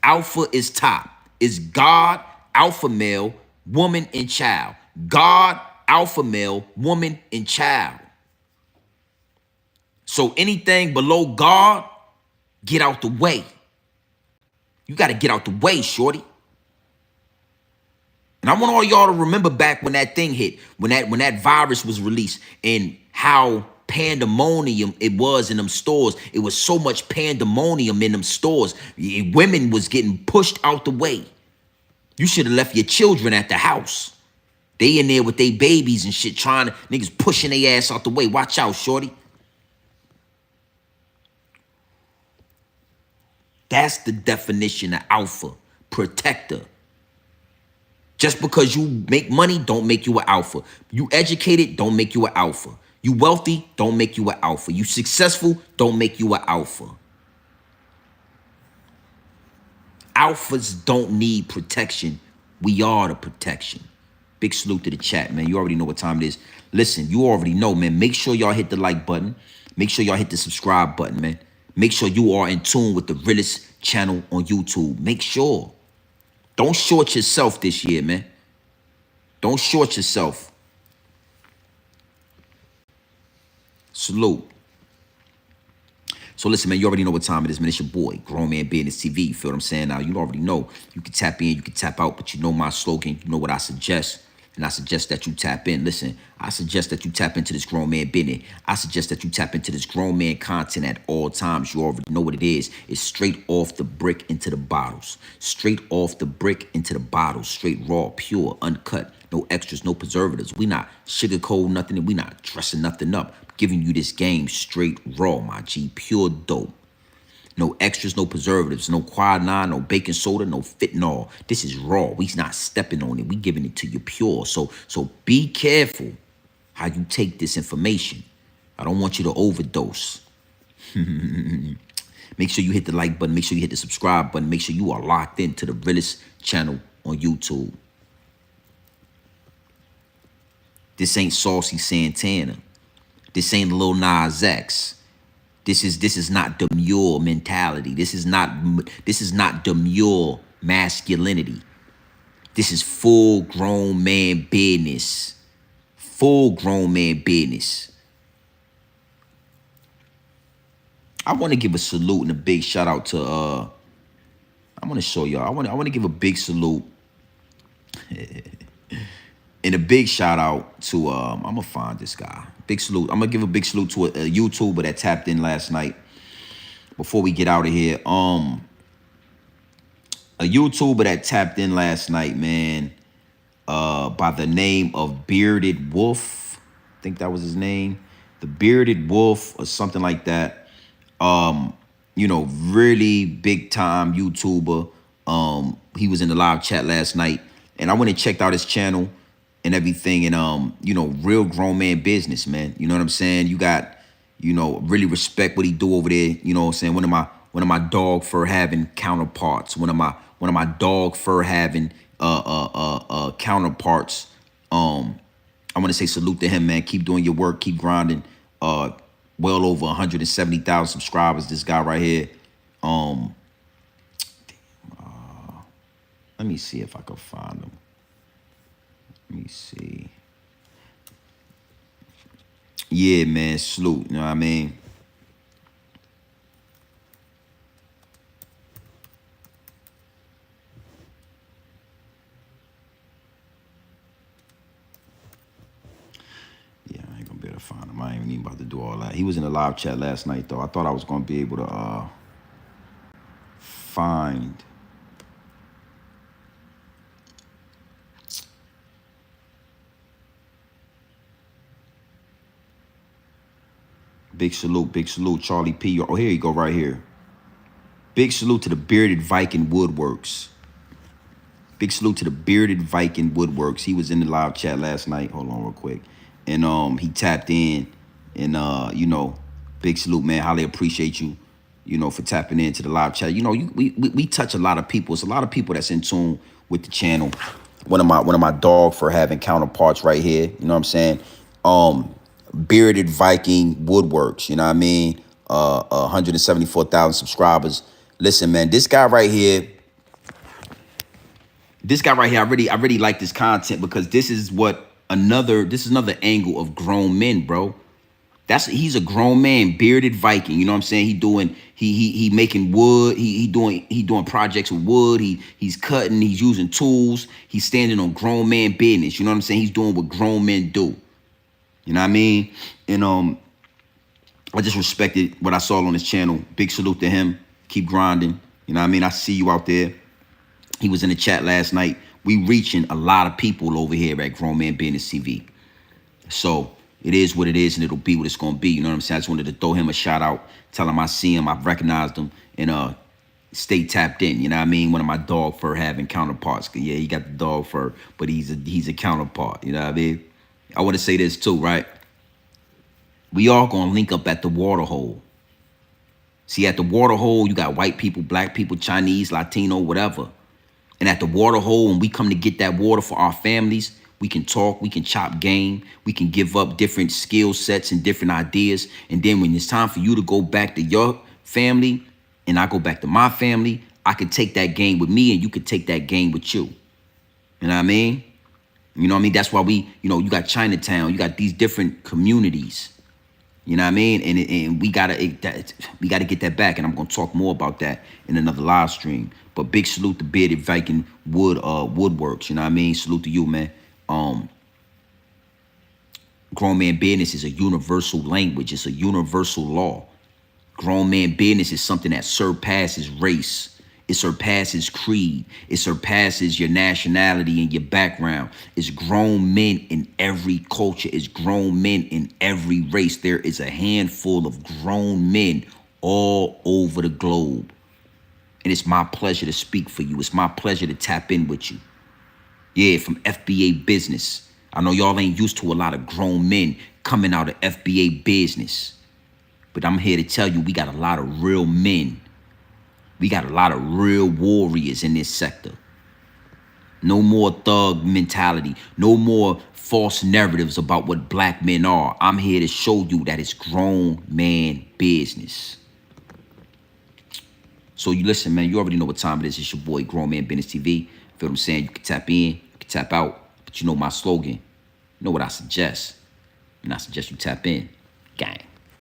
Alpha is top. It's God, alpha male, woman, and child. God, alpha male, woman, and child. So anything below God, get out the way. You got to get out the way, shorty. And I want all y'all to remember back when that thing hit, when that virus was released, and how pandemonium it was in them stores. It was so much pandemonium in them stores. Women was getting pushed out the way. You should have left your children at the house. They in there with their babies and shit, niggas pushing their ass out the way. Watch out, shorty. That's the definition of alpha, protector. Just because you make money don't make you an alpha. You educated don't make you an alpha. You wealthy don't make you an alpha. You successful don't make you an alpha. Alphas don't need protection. We are the protection. Big salute to the chat, man. You already know what time it is. Listen, you already know, man. Make sure y'all hit the like button. Make sure y'all hit the subscribe button, man. Make sure you are in tune with the Realest channel on YouTube. Make sure. Don't short yourself this year, man. Don't short yourself. Salute. So listen, man, you already know what time it is, man. It's your boy, Grown Man Business TV. You feel what I'm saying? Now, you already know. You can tap in, you can tap out, but you know my slogan. You know what I suggest. And I suggest that you tap in. Listen, I suggest that you tap into this grown man business. I suggest that you tap into this grown man content at all times. You already know what it is. It's straight off the brick into the bottles. Straight off the brick into the bottles. Straight raw, pure, uncut. No extras, no preservatives. We not sugarcoat nothing, and we not dressing nothing up. Giving you this game straight raw, my G. Pure dope. No extras, no preservatives, no quinine, no baking soda, no fentanyl. This is raw. We not stepping on it. We giving it to you pure. So be careful how you take this information. I don't want you to overdose. Make sure you hit the like button. Make sure you hit the subscribe button. Make sure you are locked into the Realest channel on YouTube. This ain't Saucy Santana. This ain't Lil Nas X. This is not demure mentality. This is not demure masculinity. This is full grown man business. Full grown man business. I want to give a salute and a big shout out to I want to show y'all. I want to give a big salute and a big shout out to I'm gonna find this guy. Big salute. I'm gonna give a big salute to a YouTuber that tapped in last night. Before we get out of here, a YouTuber that tapped in last night, man, by the name of Bearded Wolf. I think that was his name. The Bearded Wolf or something like that. You know, really big time YouTuber. He was in the live chat last night, and I went and checked out his channel and everything, and you know, real grown man business, man. You know what I'm saying? You got, you know, really respect what he do over there. You know what I'm saying? One of my dog fur having counterparts. One of my dog fur having counterparts. I want to say salute to him, man. Keep doing your work, keep grinding. Well over 170,000 subscribers. This guy right here. Let me see if I can find him. Let me see. Yeah, man, salute. You know what I mean? Yeah, I ain't gonna be able to find him. I ain't even about to do all that. He was in the live chat last night, though. I thought I was gonna be able to find. Big salute, Charlie P. Oh, here you go, right here. Big salute to the Bearded Viking Woodworks. Big salute to the Bearded Viking Woodworks. He was in the live chat last night. Hold on real quick. And he tapped in. And, you know, big salute, man. Highly appreciate you, you know, for tapping into the live chat. You know, we touch a lot of people. It's a lot of people that's in tune with the channel. One of my dog for having counterparts right here. You know what I'm saying? Bearded Viking Woodworks, you know what I mean? 174,000 subscribers. Listen, man, this guy right here, I really like this content because this is another angle of grown men, bro. He's a grown man, bearded Viking. You know what I'm saying? He making wood. He doing projects with wood. He's cutting. He's using tools. He's standing on grown man business. You know what I'm saying? He's doing what grown men do. You know what I mean? And I just respected what I saw on his channel. Big salute to him. Keep grinding. You know what I mean? I see you out there. He was in the chat last night. We reaching a lot of people over here at Grown Man Business TV. So it is what it is, and it'll be what it's gonna be. You know what I'm saying? I just wanted to throw him a shout out, tell him I see him, I've recognized him, and stay tapped in. You know what I mean? One of my dog fur having counterparts. Yeah, he got the dog fur, but he's a counterpart. You know what I mean? I want to say this too, right? We all gonna link up at the water hole. See, at the water hole, you got white people, black people, Chinese, Latino, whatever. And at the water hole, when we come to get that water for our families, we can talk, we can chop game, we can give up different skill sets and different ideas. And then when it's time for you to go back to your family and I go back to my family, I can take that game with me and you can take that game with you. You know what I mean? You know what I mean? That's why you got Chinatown, you got these different communities. You know what I mean? And we gotta get that back. And I'm gonna talk more about that in another live stream. But big salute to Bearded Viking Woodworks. You know what I mean? Salute to you, man. Grown man business is a universal language. It's a universal law. Grown man business is something that surpasses race. It surpasses creed. It surpasses your nationality and your background. It's grown men in every culture. It's grown men in every race. There is a handful of grown men all over the globe. And it's my pleasure to speak for you. It's my pleasure to tap in with you. Yeah, from FBA business. I know y'all ain't used to a lot of grown men coming out of FBA business. But I'm here to tell you, we got a lot of real men. We got a lot of real warriors in this sector. No more thug mentality. No more false narratives about what black men are. I'm here to show you that it's grown man business. So you listen, man, you already know what time it is. It's your boy, Grown Man Business TV. Feel what I'm saying? You can tap in, you can tap out. But you know my slogan. You know what I suggest. And I suggest you tap in. Gang.